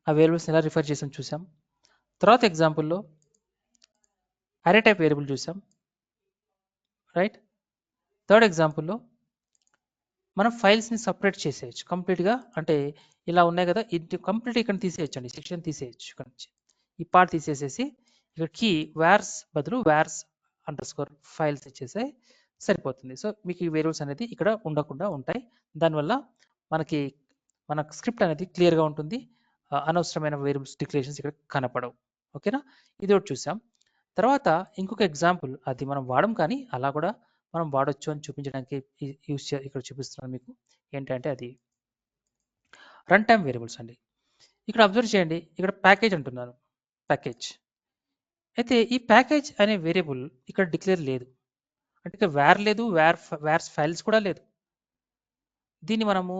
ఆ వేరియబుల్స్ ఎలా రిఫర్ చేసాం చూసాం. తర్వాత ఎగ్జాంపుల్లో అరే టైప్ వేరియబుల్ చూసాం రైట్. థర్డ్ ఎగ్జాంపుల్లో మనం ఫైల్స్ని సపరేట్ చేసేయచ్చు కంప్లీట్గా. అంటే ఇలా ఉన్నాయి కదా, ఇది కంప్లీట్ ఇక్కడ తీసేయచ్చు అండి, సెక్షన్ తీసేయచ్చు. ఇక్కడ నుంచి ఈ పార్ట్ తీసేసేసి ఇక్కడ కీ వార్స్ బదులు వార్స్ అండర్స్కోర్ ఫైల్స్ ఇచ్చేసే సరిపోతుంది. సో మీకు ఈ వేరియబుల్స్ అనేది ఇక్కడ ఉండకుండా ఉంటాయి. దానివల్ల మన స్క్రిప్ట్ అనేది క్లియర్గా ఉంటుంది. అనవసరమైన వేరియబుల్స్ డిక్లరేషన్స్ ఇక్కడ కనపడవు. ఓకేనా, ఇది ఒకటి చూసాం. తర్వాత ఇంకొక ఎగ్జాంపుల్, అది మనం వాడం కానీ అలా కూడా మనం వాడొచ్చు అని చూపించడానికి ఇక్కడ చూపిస్తున్నాను మీకు. ఏంటంటే అది రన్ టైమ్ వేరియబుల్స్ అండి. ఇక్కడ అబ్జర్వ్ చేయండి, ఇక్కడ ప్యాకేజ్ అంటున్నాను. ప్యాకేజ్ అయితే ఈ ప్యాకేజ్ అనే వేరియబుల్ ఇక్కడ డిక్లేర్ లేదు. అంటే ఇక్కడ వేర్ లేదు, వేర్స్ ఫైల్స్ కూడా లేదు. దీన్ని మనము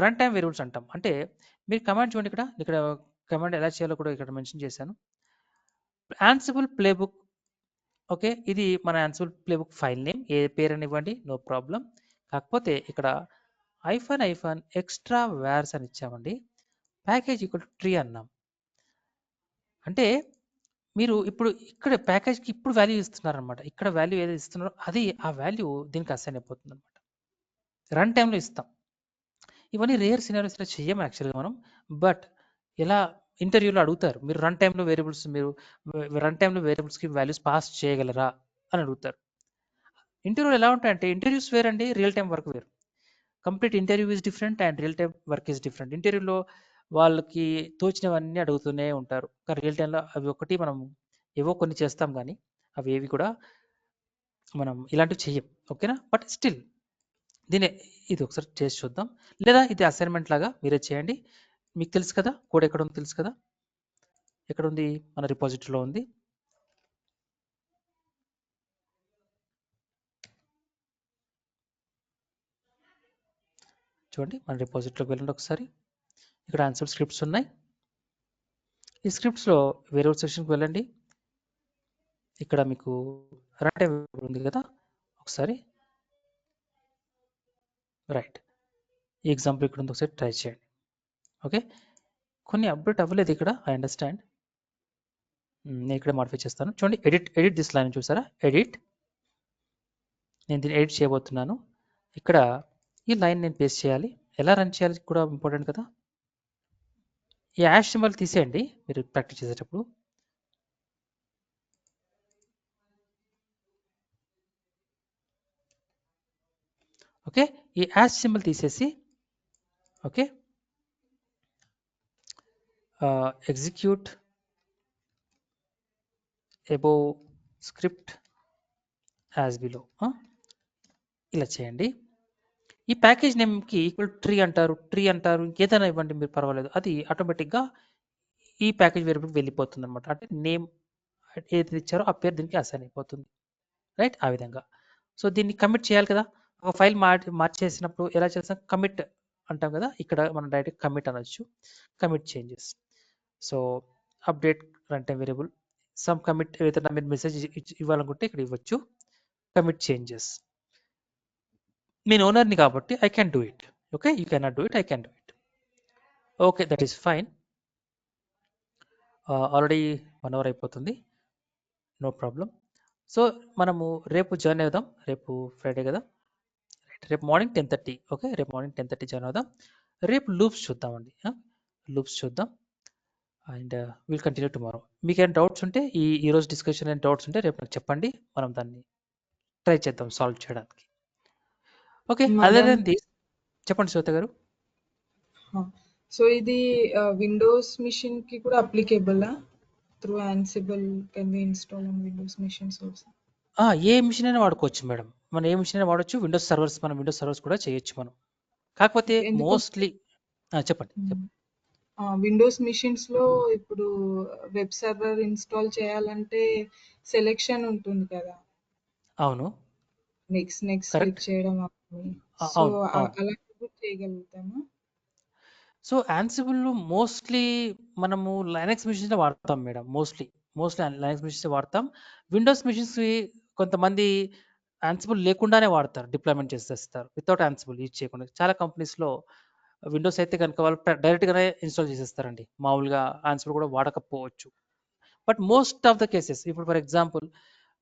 రన్ టైమ్ వేరియబుల్స్ అంటాం. అంటే మీరు కమాండ్ చూడండి, ఇక్కడ కమాండ్ ఎలా చేయాలో కూడా ఇక్కడ మెన్షన్ చేశాను. Ansible playbook. ఓకే, ఇది మన యాన్సిబుల్ ప్లేబుక్ ఫైల్ నేమ్, ఏ పేరు అని ఇవ్వండి, నో ప్రాబ్లం. కాకపోతే ఇక్కడ ఐఫన్ ఎక్స్ట్రా వేర్స్ అని ఇచ్చామండి. ప్యాకేజ్ ఈక్వల్ టు ట్రీ అన్నాం. అంటే మీరు ఇప్పుడు ఇక్కడ ప్యాకేజ్కి ఇప్పుడు వాల్యూ ఇస్తున్నారనమాట. ఇక్కడ వాల్యూ ఏదైతే ఇస్తున్నారో అది ఆ వాల్యూ దీనికి అసైన్ అయిపోతుంది అనమాట. రన్ టైంలో ఇస్తాం. ఇవన్నీ రేర్ సినారియోస్లో చెయ్యం యాక్చువల్గా మనం. బట్ ఎలా ఇంటర్వ్యూలో అడుగుతారు, మీరు రన్ టైంలో వేరియబుల్స్కి వాల్యూస్ పాస్ చేయగలరా అని అడుగుతారు. ఇంటర్వ్యూలో ఎలా ఉంటాయంటే, ఇంటర్వ్యూస్ వేరండి, రియల్ టైం వర్క్ వేరు. Complete interview is different and real time work is different. ఇంటర్వ్యూలో వాళ్ళకి తోచినవన్నీ అడుగుతూనే ఉంటారు, కానీ రియల్ టైంలో అవి ఒకటి మనం ఏవో కొన్ని చేస్తాం, కానీ అవి ఏవి కూడా మనం ఇలాంటివి చెయ్యం. ఓకేనా, బట్ స్టిల్ ఇది ఒకసారి చేసి చూద్దాం. లేదా ఇది అసైన్మెంట్ లాగా మీరే చేయండి. మీకు తెలుసు కదా కోడ్ ఎక్కడ ఉందో తెలుసు కదా. ఎక్కడ ఉంది? మన రిపాజిటరీలో ఉంది. చూడండి, మన రిపాజిటరీలోకి వెళ్ళండి ఒకసారి. ఇక్కడ ఆన్సర్ స్క్రిప్ట్స్ ఉన్నాయి. ఈ స్క్రిప్ట్స్లో వేరే సెక్షన్కి వెళ్ళండి. ఇక్కడ మీకు రన్ టైం ఉంది కదా, ఒకసారి రైట్. ఈ ఎగ్జాంపుల్ ఇక్కడ ఉంది, ఒకసారి ట్రై చేయండి. ఓకే, కొన్ని అప్డేట్ అవ్వలేదు ఇక్కడ, ఐ అండర్స్టాండ్. నేను ఇక్కడ మాడిఫై చేస్తాను. చూడండి, ఎడిట్ దిస్ లైన్ చూసారా, ఎడిట్. నేను దీన్ని ఎడిట్ చేయబోతున్నాను. ఇక్కడ ఈ లైన్ నేను పేస్ట్ చేయాలి. ఎలా రన్ చేయాలి కూడా ఇంపార్టెంట్ కదా. ఈ యాష్ సింబల్ తీసేయండి మీరు ప్రాక్టీస్ చేసేటప్పుడు. ఓకే, ఈ యాజ్ సింబల్ తీసేసి okay execute above script as below ఇలా చేయండి. ఈ ప్యాకేజ్ నేమ్కి ఈక్వల్ ట్రీ అంటారు, ఇంకేదైనా ఇవ్వండి మీరు పర్వాలేదు, అది ఆటోమేటిక్గా ఈ ప్యాకేజ్ వేరియబుల్ వెళ్ళిపోతుంది అనమాట. అంటే నేమ్ ఏది ఇచ్చారో ఆ పేరు దీనికి అసైన్ అయిపోతుంది, రైట్? ఆ విధంగా. సో దీన్ని కమిట్ చేయాలి కదా, ఒక ఫైల్ మార్చేసినప్పుడు ఎలా చేస్తాం, కమిట్ అంటాం కదా, ఇక్కడ మనం డైరెక్ట్ కమిట్ అనొచ్చు, commit changes. So update run time variable some commit, ఏదైనా మీరు మెసేజ్ ఇవ్వాలనుకుంటే ఇక్కడ ఇవ్వచ్చు, కమిట్ చేంజెస్. నేను ఓనర్ని కాబట్టి I can do it. Okay, you cannot do it, I can do it. Okay, that is fine. Already 1 hour అయిపోతుంది, no problem. So మనము రేపు జాయిన్ అవుదాం, రేపు ఫ్రైడే కదా, రేపు మార్నింగ్ 10:30. ఓకే, రేపు మార్నింగ్ 10:30 జాయిన్ అవుదాం. రేపు లూప్స్ చూద్దామండి, లూప్స్ చూద్దాం అండ్ విల్ కంటిన్యూ టుమారో. మీకు ఏమైనా డౌట్స్ ఉంటే ఈ రోజు డిస్కషన్ ఏమైనా డౌట్స్ ఉంటే రేపు నాకు చెప్పండి, మనం దాన్ని ట్రై చేద్దాం సాల్వ్ చేయడానికి. ఓకే, అదర్ దెన్ దిస్ చెప్పండి శ్వేత గారు. సో ఇది విండోస్ మిషన్ కి కూడా applicable through Ansible can be install on Windows machines also? ఏ మిషన్ అయినా వాడుకోవచ్చు మేడం, మనం ఏ మిషన్ అయినా వాడచ్చు, విండోస్ సర్వర్స్, మనం విండోస్ సర్వర్స్ కూడా చేయొచ్చు మనం. కాకపోతే మోస్ట్లీ చెప్పండి. విండోస్ మిషన్స్ లో ఇప్పుడు వెబ్ సర్వర్ ఇన్స్టాల్ చేయాలంటే సెలెక్షన్ ఉంటుంది కదా, అవును, నెక్స్ట్ Correct. క్లిక్ చేయడం, సో అవును, అవును. అలాంటివి చేయగలుగుతాము. సో యాన్సిబుల్ మోస్ట్లీ మనము లైనక్స్ మిషన్స్ వాడతాం మేడం, మోస్ట్లీ లైనక్స్ మిషన్స్ వాడతాం. విండోస్ మిషన్స్ కొంతమంది యాన్సిబుల్ లేకుండానే వాడతారు, డిప్లాయ్మెంట్ చేసేస్తారు వితౌట్ యాన్సిబుల్ యూజ్ చేయకుండా. చాలా కంపెనీస్లో విండోస్ అయితే కనుక వాళ్ళు డైరెక్ట్గానే ఇన్స్టాల్ చేసేస్తారండి, మామూలుగా యాన్సిబుల్ కూడా వాడకపోవచ్చు. But most of the cases, ఇప్పుడు for example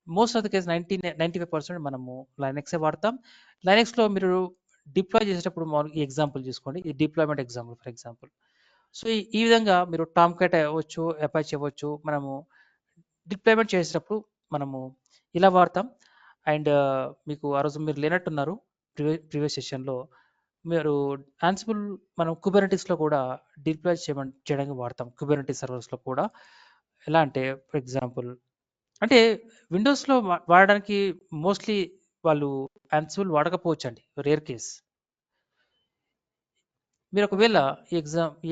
most of the case 95% మనము లైనక్సే వాడతాం. లైనక్స్లో మీరు డిప్లాయ్ చేసేటప్పుడు మామూలుగా ఈ ఎగ్జాంపుల్ చూసుకోండి, ఈ deployment example for example. So ఈ విధంగా మీరు టామ్ క్యాట్ అవ్వచ్చు, అపాచీ అవ్వచ్చు, మనము డిప్లాయ్మెంట్ చేసేటప్పుడు మనము ఇలా వాడతాం. అండ్ మీకు ఆ రోజు మీరు లేనట్టున్నారు ప్రీవియస్ సెషన్లో, మీరు యాన్సిబుల్ మనం కుబెర్నెటిస్లో కూడా డిప్లాయ్ చేయడానికి వాడతాం, కుబెర్నెటిస్ సర్వర్స్లో కూడా. ఎలా అంటే ఫర్ ఎగ్జాంపుల్, అంటే విండోస్లో వాడడానికి మోస్ట్లీ వాళ్ళు యాన్సిబుల్ వాడకపోవచ్చు అండి, రేర్ కేస్. మీరు ఒకవేళ ఈ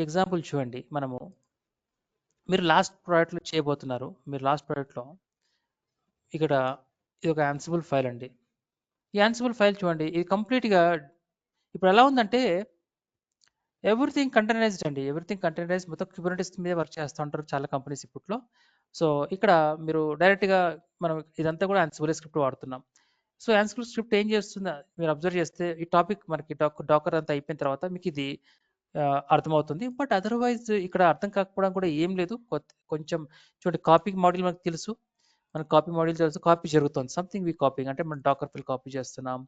ఎగ్జాంపుల్ చూడండి, మీరు లాస్ట్ ప్రాజెక్ట్లో చేయబోతున్నారు, మీరు లాస్ట్ ప్రాజెక్ట్లో ఇక్కడ ఇది ఒక యాన్సిబుల్ ఫైల్ అండి. ఈ యాన్సిబుల్ ఫైల్ చూడండి, ఇది కంప్లీట్గా ఇప్పుడు ఎలా ఉందంటే ఎవ్రీథింగ్ కంటైనరైజ్డ్ అండి, ఎవ్రీథింగ్ కంటైనరైజ్డ్, మొత్తం కుబెర్నెటిస్ మీద వర్క్ చేస్తూ ఉంటారు చాలా కంపెనీస్ ఇప్పట్లో. సో ఇక్కడ మీరు డైరెక్ట్గా మనం ఇదంతా కూడా యాన్సిబుల్ స్క్రిప్ట్ వాడుతున్నాం. సో యాన్సిబుల్ స్క్రిప్ట్ ఏం చేస్తుందో మీరు అబ్జర్వ్ చేస్తే, ఈ టాపిక్ మనకి డాకర్ అంతా అయిపోయిన తర్వాత మీకు ఇది అర్థమవుతుంది. బట్ అదర్వైజ్ ఇక్కడ అర్థం కాకపోవడం కూడా ఏం లేదు, కొంచెం చూడండి, కాపీ మాడ్యూల్ మనకు తెలుసు, మనకు కాపీ మాడ్యూల్ తెలుసు, కాపీ జరుగుతుంది, సంథింగ్ వి కాపీయింగ్ అంటే మనం డాకర్ ఫైల్ కాపీ చేస్తున్నాం,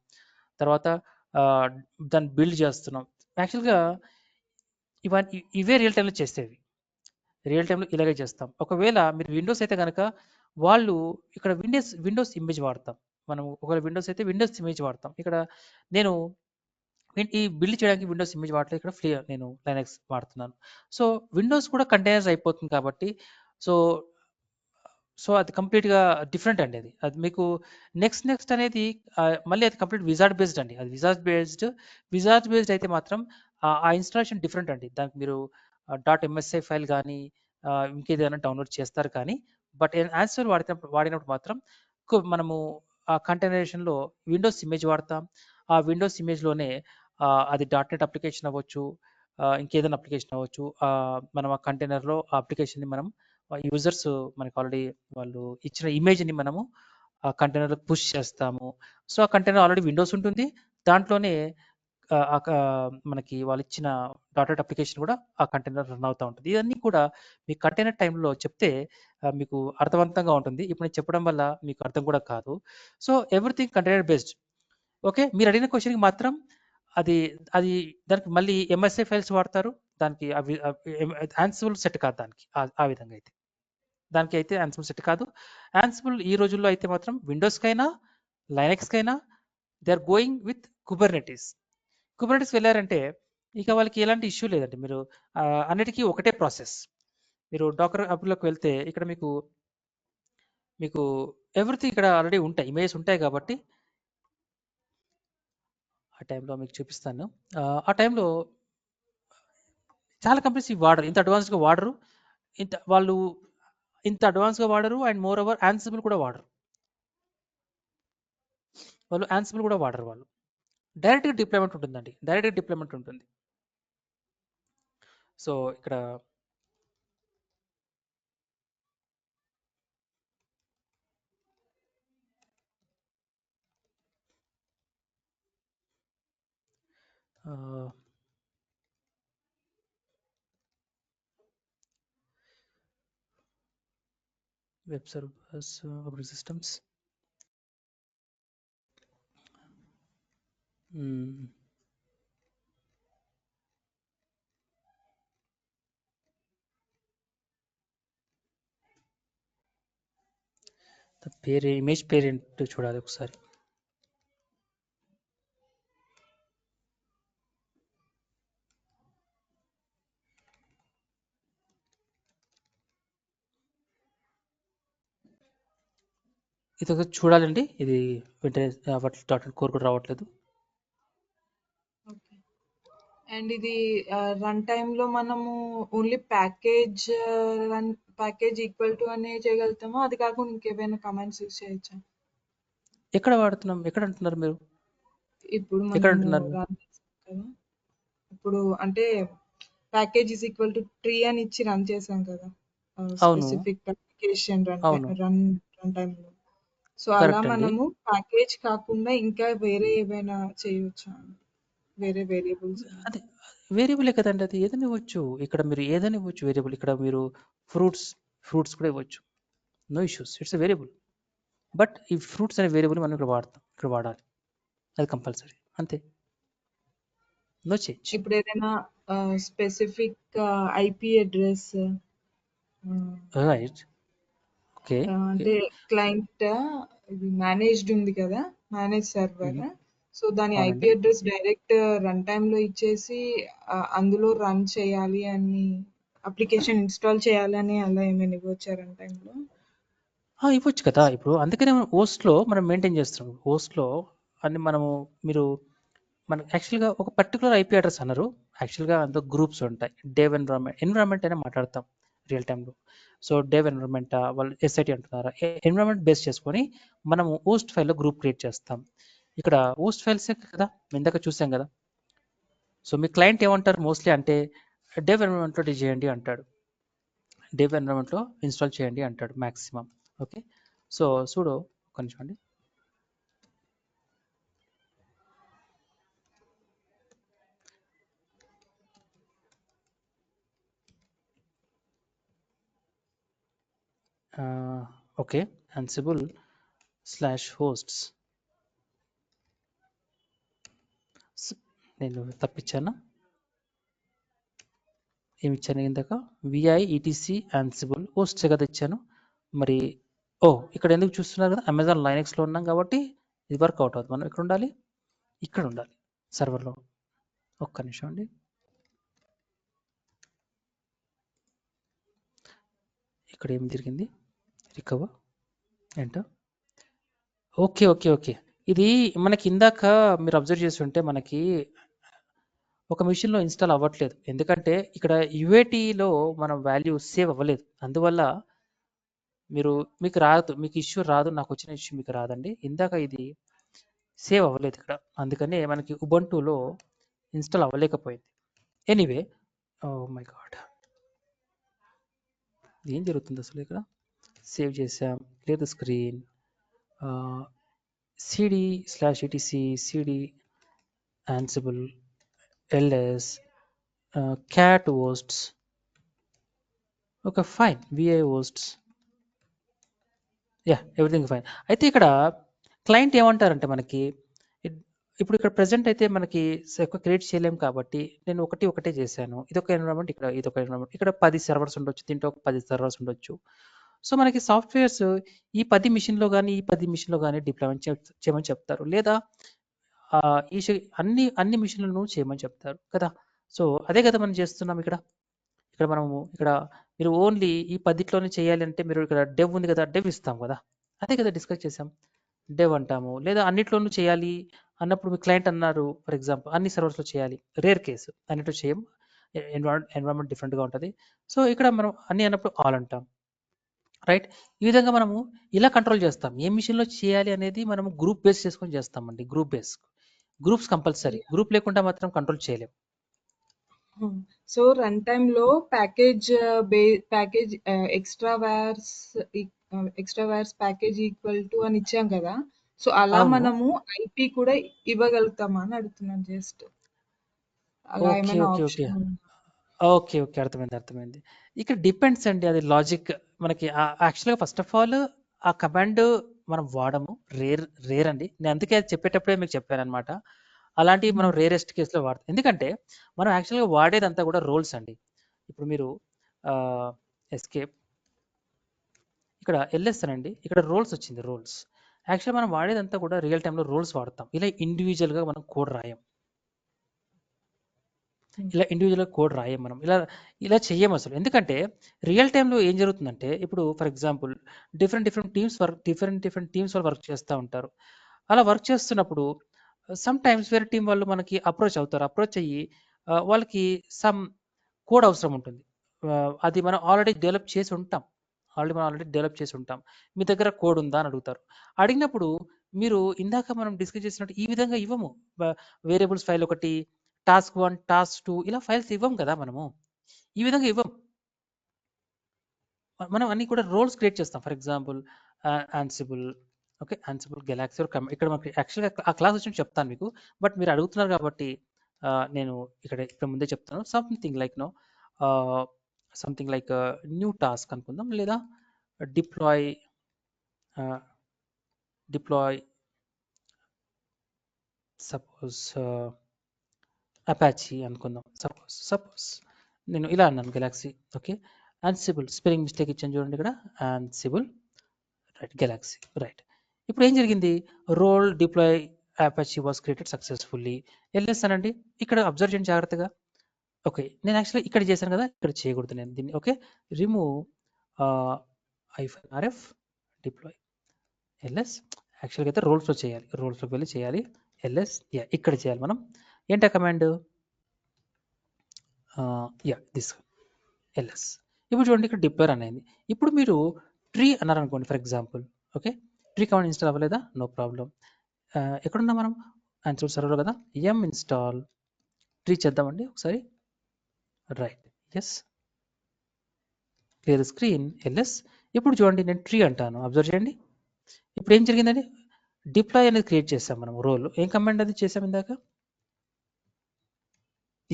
తర్వాత దాన్ని బిల్డ్ చేస్తున్నాం. యాక్చువల్గా ఇవే రియల్ టైంలో చేసేవి, రియల్ టైంలో ఇలాగే చేస్తాం. ఒకవేళ మీరు విండోస్ అయితే కనుక వాళ్ళు ఇక్కడ విండోస్ ఇమేజ్ వాడతాం, మనం ఒకవేళ విండోస్ అయితే విండోస్ ఇమేజ్ వాడతాం. ఇక్కడ నేను ఈ బిల్డ్ చేయడానికి విండోస్ ఇమేజ్ వాడలేదు, ఇక్కడ నేను లైనక్స్ వాడుతున్నాను. సో విండోస్ కూడా కంటైనర్స్ అయిపోతుంది కాబట్టి, సో అది కంప్లీట్గా డిఫరెంట్ అండి. అది మీకు నెక్స్ట్ అనేది మళ్ళీ అది కంప్లీట్ విజార్డ్ బేస్డ్ అండి, అది విజార్డ్ బేస్డ్ అయితే మాత్రం ఆ ఇన్స్టాలేషన్ డిఫరెంట్ అండి. దానికి మీరు .msi ఫైల్ కానీ ఇంకేదైనా డౌన్లోడ్ చేస్తారు కానీ, బట్ యాన్సిబుల్ వాడినప్పుడు మాత్రం మనము ఆ కంటైనరేషన్లో విండోస్ ఇమేజ్ వాడతాం. ఆ విండోస్ ఇమేజ్లోనే అది .NET అప్లికేషన్ అవ్వచ్చు, ఇంకేదైనా అప్లికేషన్ అవ్వచ్చు, మనం ఆ కంటైనర్లో ఆ అప్లికేషన్ని మనం యూజర్స్ మనకి ఆల్రెడీ వాళ్ళు ఇచ్చిన ఇమేజ్ని మనము ఆ కంటైనర్లో పుష్ చేస్తాము. సో ఆ కంటైనర్ ఆల్రెడీ విండోస్ ఉంటుంది, దాంట్లోనే మనకి వాళ్ళు ఇచ్చిన .NET అప్లికేషన్ కూడా ఆ కంటైనర్ రన్ అవుతూ ఉంటుంది. ఇవన్నీ కూడా మీ కంటైనర్ టైంలో చెప్తే మీకు అర్థవంతంగా ఉంటుంది. ఇప్పుడు నేను చెప్పడం వల్ల మీకు అర్థం కూడా కాదు. So everything container based. Okay, మీరు అడిగిన క్వశ్చన్కి మాత్రం అది దానికి మళ్ళీ MSI ఫైల్స్ వాడతారు, దానికి అవి యాన్సిబుల్ సెట్ కాదు దానికి, ఆ విధంగా అయితే దానికి అయితే యాన్సిబుల్ సెట్ కాదు. యాన్సిబుల్ ఈ రోజుల్లో అయితే మాత్రం విండోస్కైనా లైనక్స్కైనా they are going with Kubernetes వెళ్ళారంటే ఇక వాళ్ళకి ఎలాంటి ఇష్యూ లేదండి. మీరు అన్నిటికీ ఒకటే ప్రాసెస్. మీరు డాకర్ హబ్లోకి వెళ్తే ఇక్కడ మీకు మీకు ఎవ్రీథింగ్ ఇక్కడ ఆల్రెడీ ఉంటాయి, ఇమేజెస్ ఉంటాయి కాబట్టి ఆ టైంలో మీకు చూపిస్తాను. ఆ టైంలో చాలా కంపెనీస్ ఇవి వాడరు, ఇంత అడ్వాన్స్గా వాడరు, ఇంత అడ్వాన్స్గా వాడరు. అండ్ మోర్ ఓవర్ యాన్సిబుల్ కూడా వాడరు. వాళ్ళు డైరెక్ట్గా డిప్లాయ్మెంట్ ఉంటుందండి, ఉంటుంది. సో ఇక్కడ web servers, operating systems, image parent చూడాలి ఒకసారి. ఇది ఒకసారి చూడాలండి, ఇది వెంటనే డాట్ కోర్ కూడా రావట్లేదు. ఓకే. అండ్ ఇది రన్ టైంలో మనము ఓన్లీ ప్యాకేజ్ ఈక్వల్ టు అనే చేయగలుగుతామో, అది కాకుండా ఇంకేమైనా కమాండ్స్ యూస్ చేయొచ్చా? ఎక్కడ అంటున్నారు మీరు? ఇప్పుడు ఎక్కడ మనము అంటున్నారు? రన్ చేసాం కదా, ఇప్పుడు అంటే package is equal to tree అని ఇచ్చి రన్ చేసాం కదా అవును, స్పెసిఫిక్ అప్లికేషన్ అవును, రన్ టైంలో. సో అలా కరెక్ట్ అండి. మనము ప్యాకేజ్ కాకుండా ఇంకా వేరే ఏమైనా చేయొచ్చా, వేరే వేరియబుల్స్? అదే వేరియబులే కదండి, అది ఏదైనా ఇవ్వచ్చు. ఇక్కడ మీరు ఏదైనా ఇవ్వచ్చు వేరియబుల్. ఇక్కడ మీరు ఫ్రూట్స్ కూడా ఇవ్వచ్చు, no issues, it's a variable. But ఈ ఫ్రూట్స్ అనే వేరియబుల్ మనం ఇక్కడ వాడాలి, అది కంపల్సరీ, అంతే, నో చేంజ్. ఇప్పుడు ఏదైనా specific IP address right, okay. అంటే క్లయింట్ ఇది మేనేజ్డ్ ఉంది కదా, మేనేజ్ సర్వర్. సో దాని ఐపీ అవునండి. అడ్రస్ డైరెక్ట్ రన్ టైంలో ఇచ్చేసి అందులో రన్ చేయాలి అని, అప్లికేషన్ ఇన్స్టాల్ చేయాలని అలా ఏమైనా ఇవ్వచ్చా రన్ టైంలో? ఇవ్వచ్చు కదా. ఇప్పుడు అందుకనే మనం హోస్ట్లో మనం మెయింటైన్ చేస్తున్నాం. హోస్ట్లో అన్ని మీరు యాక్చువల్గా ఒక పర్టికులర్ ఐపీ అడ్రస్ అన్నారు. యాక్చువల్గా అందులో గ్రూప్స్ ఉంటాయి. డేవ్ ఎన్విరాన్మెంట్ అయినా మాట్లాడతాం రియల్ టైంలో. సో డేవ్ ఎన్విరాన్మెంట్, వాళ్ళు ఎస్ఐటి అంటున్నారా, ఎన్విరాన్మెంట్ బేస్ చేసుకొని మనము హోస్ట్ ఫైల్లో గ్రూప్ క్రియేట్ చేస్తాం. ఇక్కడ హోస్ట్ ఫైల్సే కదా ఇందాక చూసాం కదా. సో మీ క్లయింట్ ఏమంటారు మోస్ట్లీ అంటే డేవ్ ఎన్విరాన్మెంట్లో చేయండి అంటాడు, డేవ్ ఎన్విరాన్మెంట్లో ఇన్స్టాల్ చేయండి అంటాడు మ్యాక్సిమం. ఓకే, సో చూడు ఒక నిమిషం అండి. Okay, Ansible/hosts. నేను తప్పించాను, ఏమి ఇచ్చాను ఇందాక, VIETC Ansible hosts కదా ఇచ్చాను. మరి ఇక్కడ ఎందుకు చూస్తున్నారు కదా, అమెజాన్ లైనక్స్లో ఉన్నాం కాబట్టి ఇది వర్కౌట్ అవుతుంది. మనం ఇక్కడ ఉండాలి సర్వర్లో. ఒక్క నిమిషం అండి. ఇక్కడ ఏం జరిగింది, రికవర్ ఎంటర్. ఓకే. ఇది మనకి ఇందాక మీరు అబ్జర్వ్ చేసి ఉంటే మనకి ఒక మిషన్లో ఇన్స్టాల్ అవ్వట్లేదు, ఎందుకంటే ఇక్కడ యుఏటీలో మనం వాల్యూ సేవ్ అవ్వలేదు. అందువల్ల మీకు ఇష్యూ రాదు, నాకు వచ్చిన ఇష్యూ మీకు రాదండి. ఇందాక ఇది సేవ్ అవ్వలేదు ఇక్కడ, అందుకనే మనకి ఉబంటులో ఇన్స్టాల్ అవ్వలేకపోయింది. ఎనీవే, ఓ మై గాడ్, ఏం జరుగుతుంది అసలు ఇక్కడ. సేవ్ చేసాం, clear the screen, cd/etc cd Ansible ls cat hosts. Okay fine, VI hosts, everything fine. అయితే ఇక్కడ క్లయింట్ ఏమంటారంటే మనకి ఇప్పుడు ఇక్కడ ప్రెజెంట్ అయితే మనకి ఎక్కువ క్రియేట్ చేయలేం కాబట్టి నేను ఒకటే చేశాను. ఇదొక ఎన్విరాన్మెంట్, ఇదొక ఎన్విరాన్మెంట్, ఇక్కడ 10 సర్వర్స్ ఉండొచ్చు, దీంట్లో ఒక 10 సర్వర్స్ ఉండొచ్చు. సో మనకి సాఫ్ట్వేర్స్ ఈ 10 మిషన్లో కానీ డిప్లాయ్మెంట్ చేయమని చెప్తారు. లేదా అన్ని మిషన్లను చేయమని చెప్తారు కదా. సో అదే కదా మనం చేస్తున్నాం ఇక్కడ. ఇక్కడ మీరు ఓన్లీ ఈ పద్ధతిలోనే చేయాలి అంటే మీరు ఇక్కడ డెవ్ ఉంది కదా, డెవ్ ఇస్తాం కదా. అదే కదా డిస్కస్ చేసాం, డెవ్ అంటాము. లేదా అన్నిట్లోనూ చేయాలి అన్నప్పుడు మీ క్లయింట్ అన్నారు ఫర్ ఎగ్జాంపుల్ అన్ని సర్వర్స్లో చేయాలి, రేర్ కేసు, అన్నిట్లో చేయం, ఎన్విరాన్మెంట్ డిఫరెంట్గా ఉంటుంది. సో ఇక్కడ మనం అన్ని అన్నప్పుడు ఆల్ అంటాం, రైట్. ఈ విధంగా మనము ఇలా కంట్రోల్ చేస్తాం. ఏ మిషన్లో చేయాలి అనేది మనము గ్రూప్ బేస్ చేసుకొని చేస్తామండి. గ్రూప్స్ కంపల్సరీ, గ్రూప్ లేకుండా మాత్రం కంట్రోల్ చేయలేం. సో రన్ టైమ్ లో package extra wires package equal to అని ఇచ్చాం కదా. సో అలా అవును. మనము ఐపీ కూడా ఇవ్వగలుగుతామా అని అడుగుతున్నాను. జస్ట్ అలా ఓకే ఏమైనా okay okay option okay okay అర్థమైంది. ఇక్కడ డిపెండ్స్ అండి, అది లాజిక్ మనకి. యాక్చువల్గా ఫస్ట్ ఆఫ్ ఆల్ ఆ కమాండ్ మనం వాడము, రేర్ అండి. నేను అందుకే అది చెప్పేటప్పుడే మీకు చెప్పాను అనమాట. అలాంటివి మనం రేరెస్ట్ కేసులో వాడతాం. ఎందుకంటే మనం యాక్చువల్గా వాడేదంతా కూడా రోల్స్ అండి. ఇప్పుడు మీరు ఎస్కేప్ ఇక్కడ ఎల్ఎస్ అనండి, ఇక్కడ రోల్స్ వచ్చింది, రోల్స్. యాక్చువల్గా మనం వాడేదంతా కూడా రియల్ టైంలో రోల్స్ వాడతాం. ఇలా ఇండివిజువల్గా మనం కోడ్ రాయం. మనం ఇలా చెయ్యం అసలు. ఎందుకంటే రియల్ టైంలో ఏం జరుగుతుందంటే ఇప్పుడు ఫర్ ఎగ్జాంపుల్ డిఫరెంట్ టీమ్స్ వాళ్ళు వర్క్ చేస్తూ ఉంటారు. అలా వర్క్ చేస్తున్నప్పుడు సమ్ టైమ్స్ వేరే టీం వాళ్ళు మనకి అప్రోచ్ అయ్యి వాళ్ళకి సమ్ కోడ్ అవసరం ఉంటుంది. అది మనం ఆల్రెడీ డెవలప్ చేసి ఉంటాం. మీ దగ్గర కోడ్ ఉందా అని అడుగుతారు. అడిగినప్పుడు మీరు ఇందాక మనం డిస్కస్ చేసినట్టు ఈ విధంగా ఇవ్వము. వేరియబుల్స్ ఫైల్ ఒకటి, టాస్క్ 1, టాస్క్ 2 ఇలా ఫైల్స్ ఇవ్వం కదా మనము. ఈ విధంగా ఇవ్వం. మనం అన్ని కూడా రోల్స్ క్రియేట్ చేస్తాం. ఫర్ ఎగ్జాంపుల్ ఆన్సిబుల్, ఓకే, ఆన్సిబుల్ గెలాక్సీ ఇక్కడ మనకి యాక్చువల్గా ఆ క్లాస్ వచ్చి చెప్తాను మీకు. బట్ మీరు అడుగుతున్నారు కాబట్టి నేను ఇక్కడ ముందే చెప్తాను. సంథింగ్ లైక్ న్యూ టాస్క్ అనుకుందాం, లేదా డిప్లాయ్ సపోజ్ అపాచీ అనుకుందాం. సపోజ్ నేను ఇలా అన్నాను గెలాక్సీ, ఓకే. ఆన్సిబుల్ స్పెల్లింగ్ మిస్టేక్ ఇచ్చాను చూడండి ఇక్కడ, ఆన్సిబుల్, రైట్, గెలాక్సీ, రైట్. ఇప్పుడు ఏం జరిగింది, role deploy Apache was created successfully. LS అనండి, ఇక్కడ అబ్జర్వ్ చేయండి జాగ్రత్తగా. ఓకే, నేను యాక్చువల్లీ ఇక్కడ చేశాను కదా, ఇక్కడ చేయకూడదు నేను దీన్ని. Okay, remove -rf deploy LS. యాక్చువల్గా అయితే రోల్స్లోకి వెళ్ళి చేయాలి. ఎల్ఎస్ ఇక్కడ చేయాలి మనం. ఏంటా కమాండ్, దిస్ ఎల్ఎస్. ఇప్పుడు చూడండి ఇక్కడ డిప్లాయ్ అనేది. ఇప్పుడు మీరు ట్రీ అన్నారు అనుకోండి for example, okay. Tree command install అవ్వలేదా, నో ప్రాబ్లం. ఎక్కడున్నా మనం ఆన్సర్ సర్వర్ కదా, ఎం ఇన్స్టాల్ ట్రీ చేద్దామండి ఒకసారి, right, yes, clear screen, LS. ఇప్పుడు చూడండి నేను ట్రీ అంటాను, అబ్జర్వ్ చేయండి. ఇప్పుడు ఏం జరిగిందండి, డిప్లాయ్ అనేది క్రియేట్ చేసాం మనం రోల్. ఏం కమాండ్ అది చేసాం ఇందాక,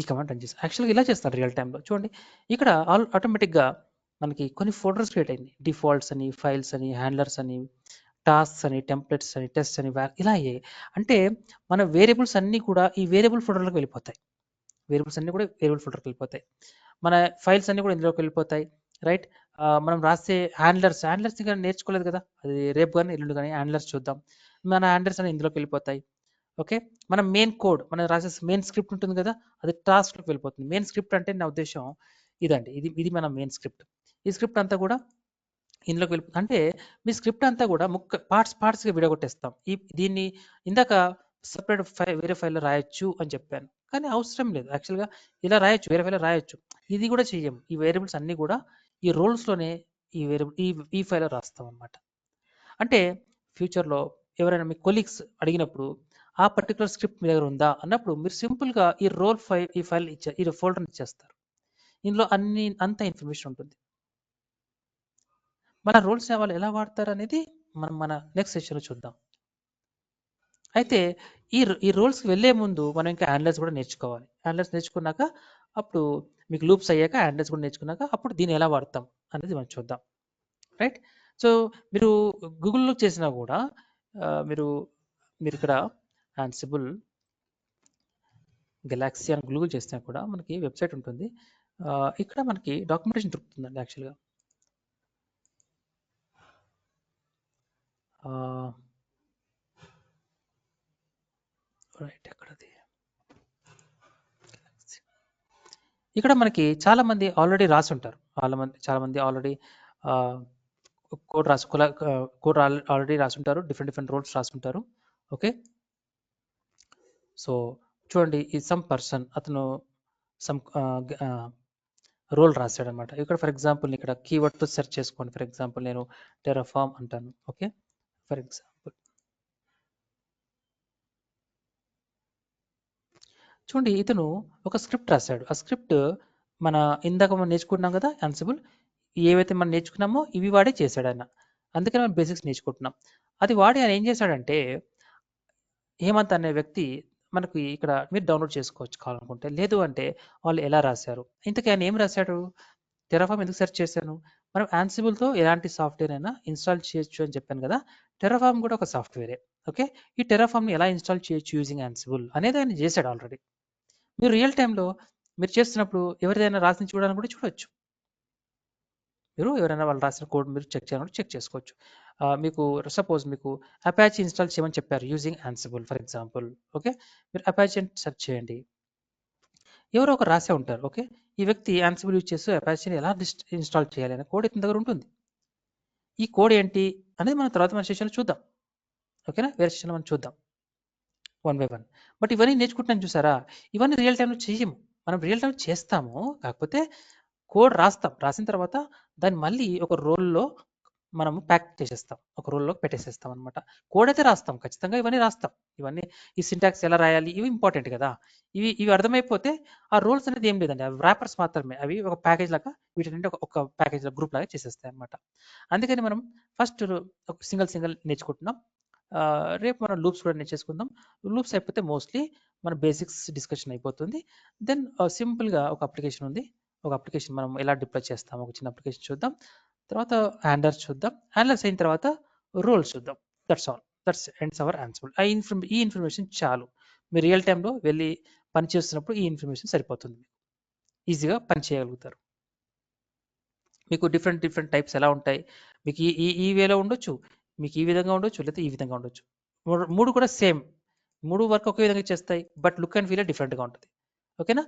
ఈ కమాండ్ రన్ చేస్తాం. యాక్చువల్గా ఇలా చేస్తాను రియల్ టైంలో. చూడండి ఇక్కడ ఆటోమేటిక్గా మనకి కొన్ని ఫోల్డర్స్ క్రియేట్ అయింది. డిఫాల్ట్స్ అని, ఫైల్స్ అని, హ్యాండ్లర్స్ అని, టాస్క్స్ అని, టెంప్లెట్స్ అని, టెస్ట్ అని, ఇలా అయ్యాయి. అంటే మన వేరియబుల్స్ అన్నీ కూడా ఈ వేరియబుల్ ఫోల్డర్లోకి వెళ్ళిపోతాయి. మన ఫైల్స్ అన్నీ కూడా ఇందులోకి వెళ్ళిపోతాయి, రైట్. మనం రాసే హ్యాండ్లర్స్ ఇంకా నేర్చుకోలేదు కదా, అది రేపు కానీ ఎల్లుండి కానీ హ్యాండ్లర్స్ చూద్దాం. మన హ్యాండ్లర్స్ అని ఇందులోకి వెళ్ళిపోతాయి, ఓకే. మన మెయిన్ కోడ్, మనం రాసే మెయిన్ స్క్రిప్ట్ ఉంటుంది కదా, అది టాస్క్లోకి వెళ్ళిపోతుంది. మెయిన్ స్క్రిప్ట్ అంటే నా ఉద్దేశం ఇదండి, ఇది మన మెయిన్ స్క్రిప్ట్. ఈ స్క్రిప్ట్ అంతా కూడా ఇందులోకి వెళ్ళిపోతుంది. అంటే మీ స్క్రిప్ట్ అంతా కూడా పార్ట్స్గా విడగొట్టేస్తాం. దీన్ని ఇందాక సపరేట్ వేరే ఫైల్లో రాయొచ్చు అని చెప్పాను, కానీ అవసరం లేదు. యాక్చువల్గా ఇలా రాయొచ్చు, వేరే ఫైల్లో రాయొచ్చు. ఇది కూడా చెయ్యం. ఈ వేరియబుల్స్ అన్నీ కూడా ఈ రోల్స్లోనే ఈ ఫైల్లో రాస్తాం అనమాట. అంటే ఫ్యూచర్లో ఎవరైనా మీ కొలీగ్స్ అడిగినప్పుడు ఆ పర్టికులర్ స్క్రిప్ట్ మీ దగ్గర ఉందా అన్నప్పుడు మీరు సింపుల్గా ఈ ఫైల్ ఈ ఫోల్డర్ ఇచ్చేస్తారు. ఇందులో అంత ఇన్ఫర్మేషన్ ఉంటుంది. మన రోల్స్ వాళ్ళు ఎలా వాడతారు అనేది మనం మన నెక్స్ట్ సెషన్లో చూద్దాం. అయితే ఈ రోల్స్కి వెళ్ళే ముందు మనం ఇంకా హ్యాండ్లర్స్ కూడా నేర్చుకోవాలి. హ్యాండ్లర్స్ నేర్చుకున్నాక అప్పుడు మీకు లూప్స్ అయ్యాక హ్యాండ్లర్స్ కూడా నేర్చుకున్నాక అప్పుడు దీన్ని ఎలా వాడతాం అనేది మనం చూద్దాం, రైట్. సో మీరు గూగుల్లో చేసినా కూడా మీరు ఇక్కడ ఆన్సిబుల్ గెలాక్సీ అని గూగుల్ చేసినా కూడా మనకి వెబ్సైట్ ఉంటుంది. ఇక్కడ మనకి డాక్యుమెంటేషన్ దొరుకుతుందండి యాక్చువల్గా. రైట్ ఎక్కడది ఇక్కడ మనకి చాలా మంది ఆల్రెడీ రాసి ఉంటారు. చాలా మంది ఆల్రెడీ కోడ్ ఆల్రెడీ రాసి ఉంటారు. డిఫరెంట్ రోల్స్ రాసి ఉంటారు. ఓకే, సో చూడండి ఈ సమ్ పర్సన్ అతను సమ్ రోల్ రాశాడు అనమాట. ఇక్కడ ఫర్ ఎగ్జాంపుల్ ఇక్కడ కీవర్డ్తో సెర్చ్ చేసుకోండి. ఫర్ ఎగ్జాంపుల్ నేను టెరాఫార్మ్ అంటాను. ఓకే, ఫర్ ఎగ్జాంపుల్ చూడండి ఇతను ఒక స్క్రిప్ట్ రాశాడు. ఆ స్క్రిప్ట్ మన ఇందాక మనం నేర్చుకుంటున్నాం కదా యాన్సిబుల్, ఏవైతే మనం నేర్చుకున్నామో ఇవి వాడే చేశాడు ఆయన. అందుకని మనం బేసిక్స్ నేర్చుకుంటున్నాం. అది వాడి ఆయన ఏం చేశాడంటే హేమంత్ అనే వ్యక్తి మనకి ఇక్కడ మీరు డౌన్లోడ్ చేసుకోవచ్చు కావాలనుకుంటే. లేదు అంటే వాళ్ళు ఎలా రాశారు, ఇంతకీ ఆయన ఏం రాశాడు, టెరాఫార్మ్ ఎందుకు సెర్చ్ చేశాను, మనం యాన్సిబుల్తో ఎలాంటి సాఫ్ట్వేర్ అయినా ఇన్స్టాల్ చేయొచ్చు అని చెప్పాను కదా. టెరాఫార్మ్ కూడా ఒక సాఫ్ట్వేరే. ఓకే, ఈ టెరాఫార్మ్ని ఎలా ఇన్స్టాల్ చేయొచ్చు యూజింగ్ యాన్సిబుల్ అనేది ఆయన చేశాడు ఆల్రెడీ. మీరు రియల్ టైంలో మీరు చేస్తున్నప్పుడు ఎవరిదైనా రాసి చూడాలని కూడా చూడొచ్చు. మీరు ఎవరైనా వాళ్ళు రాసిన కోడ్ మీరు చెక్ చేయాలంటే చెక్ చేసుకోవచ్చు. మీకు సపోజ్ మీకు అపాచీ ఇన్స్టాల్ చేయమని చెప్పారు using Ansible for example. Okay, మీరు అపాచీ అని సెర్చ్ చేయండి. ఎవరో ఒకరు రాసే ఉంటారు. ఓకే, ఈ వ్యక్తి యాన్సిబుల్ యూజ్ చేస్తూ అపాచీని ఎలా ఇన్స్టాల్ చేయాలి అనే కోడ్ ఇతని దగ్గర ఉంటుంది. ఈ కోడ్ ఏంటి అనేది మనం తర్వాత మన సెషన్లో చూద్దాం. ఓకేనా, వేరే సెషన్లో మనం చూద్దాం వన్ బై వన్. బట్ ఇవన్నీ నేర్చుకుంటున్నాను చూసారా, ఇవన్నీ రియల్ టైంలో చేయము. మనం రియల్ టైంలో చేస్తాము, కాకపోతే కోడ్ రాస్తాం. రాసిన తర్వాత దాన్ని మళ్ళీ ఒక రోల్లో మనము ప్యాక్ చేసేస్తాం, ఒక రోల్లో పెట్టేసేస్తాం అనమాట. కోడ్ అయితే రాస్తాం ఖచ్చితంగా, ఇవన్నీ రాస్తాం. ఇవన్నీ ఈ సింటాక్స్ ఎలా రాయాలి ఇవి ఇంపార్టెంట్ కదా. ఇవి అర్థమైపోతే ఆ రోల్స్ అనేది ఏం లేదండి, అవి ర్యాపర్స్ మాత్రమే. అవి ఒక ప్యాకేజ్ లాగా వీటిని ఒక ప్యాకేజ్ గ్రూప్ లాగా చేసేస్తాయి అనమాట. అందుకని మనం ఫస్ట్ ఒక సింగిల్ నేర్చుకుంటున్నాం. రేపు మనం లూప్స్ కూడా నేర్చేసుకుందాం. లూప్స్ అయిపోతే మోస్ట్లీ మన బేసిక్స్ డిస్కషన్ అయిపోతుంది. దెన్ సింపుల్గా ఒక అప్లికేషన్ ఉంది. ఒక అప్లికేషన్ మనం ఎలా డిప్లాయ్ చేస్తాం, ఒక చిన్న అప్లికేషన్ చూద్దాం. తర్వాత హ్యాండ్లర్స్ చూద్దాం. హ్యాండ్లర్స్ అయిన తర్వాత రోల్స్ చూద్దాం. That's all, that's ends our Ansible. ఈ ఇన్ఫర్మేషన్ చాలు. మీరు రియల్ టైంలో వెళ్ళి పని చేస్తున్నప్పుడు ఈ ఇన్ఫర్మేషన్ సరిపోతుంది. ఈజీగా పని చేయగలుగుతారు. మీకు డిఫరెంట్ టైప్స్ ఎలా ఉంటాయి, మీకు ఈ వేలో ఉండొచ్చు, మీకు ఈ విధంగా ఉండొచ్చు, లేదా ఈ విధంగా ఉండొచ్చు. మూడు కూడా సేమ్, మూడు వర్క్ ఒకే విధంగా చేస్తాయి, బట్ లుక్ అండ్ ఫీల్ డిఫరెంట్గా ఉంటుంది. ఓకేనా,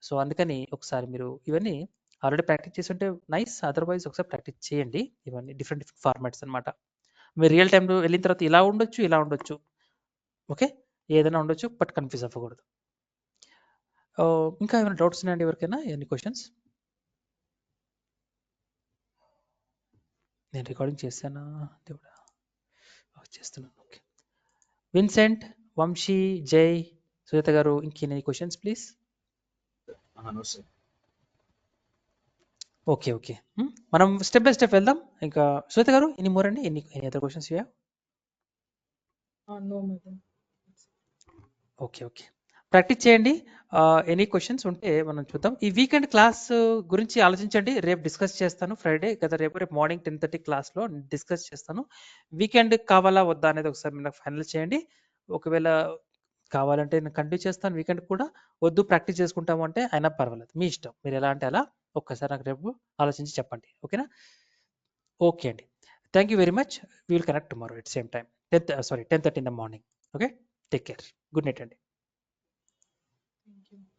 సో అందుకని ఒకసారి మీరు ఇవన్నీ ఆల్రెడీ ప్రాక్టీస్ చేసి ఉంటే నైస్, అదర్వైజ్ ఒకసారి ప్రాక్టీస్ చేయండి. ఇవన్నీ డిఫరెంట్ ఫార్మాట్స్ అనమాట. మీరు రియల్ టైంలో వెళ్ళిన తర్వాత ఇలా ఉండొచ్చు. ఓకే, ఏదైనా ఉండొచ్చు, బట్ కన్ఫ్యూజ్ అవ్వకూడదు. ఇంకా ఏమైనా డౌట్స్ ఉన్నాయండి ఎవరికైనా, ఎన్ని క్వశ్చన్స్? నేను రికార్డింగ్ చేశానా దేవుడా, చేస్తున్నాను. ఓకే, విన్సెంట్, వంశీ, జై, సుజాత గారు, ఇంకెన్ని క్వశ్చన్స్ ప్లీజ్? ఓకే, మనం స్టెప్ బై స్టెప్ వెళ్దాం. ఇంకా సుజాత గారు ఎన్ని మోర్ అండి, ఎన్ని other questions you have? No madam. Okay, practice చేయండి. ఎనీ క్వశ్చన్స్ ఉంటే మనం చూద్దాం. ఈ వీకెండ్ క్లాస్ గురించి ఆలోచించండి. రేపు డిస్కస్ చేస్తాను, ఫ్రైడే కదా, రేపు మార్నింగ్ 10:30 క్లాస్లో డిస్కస్ చేస్తాను. వీకెండ్ కావాలా వద్దా అనేది ఒకసారి మీరు నాకు ఫైనల్ చేయండి. ఒకవేళ కావాలంటే నేను కంటిన్యూ చేస్తాను వీకెండ్ కూడా, వద్దు ప్రాక్టీస్ చేసుకుంటాము అంటే అయినా పర్వాలేదు, మీ ఇష్టం. మీరు ఎలా అంటే అలా ఒక్కసారి నాకు రేపు ఆలోచించి చెప్పండి. ఓకేనా? ఓకే అండి, thank you very much. We will connect tomorrow at same time 10:30 in the morning. Okay, take care, good night అండి.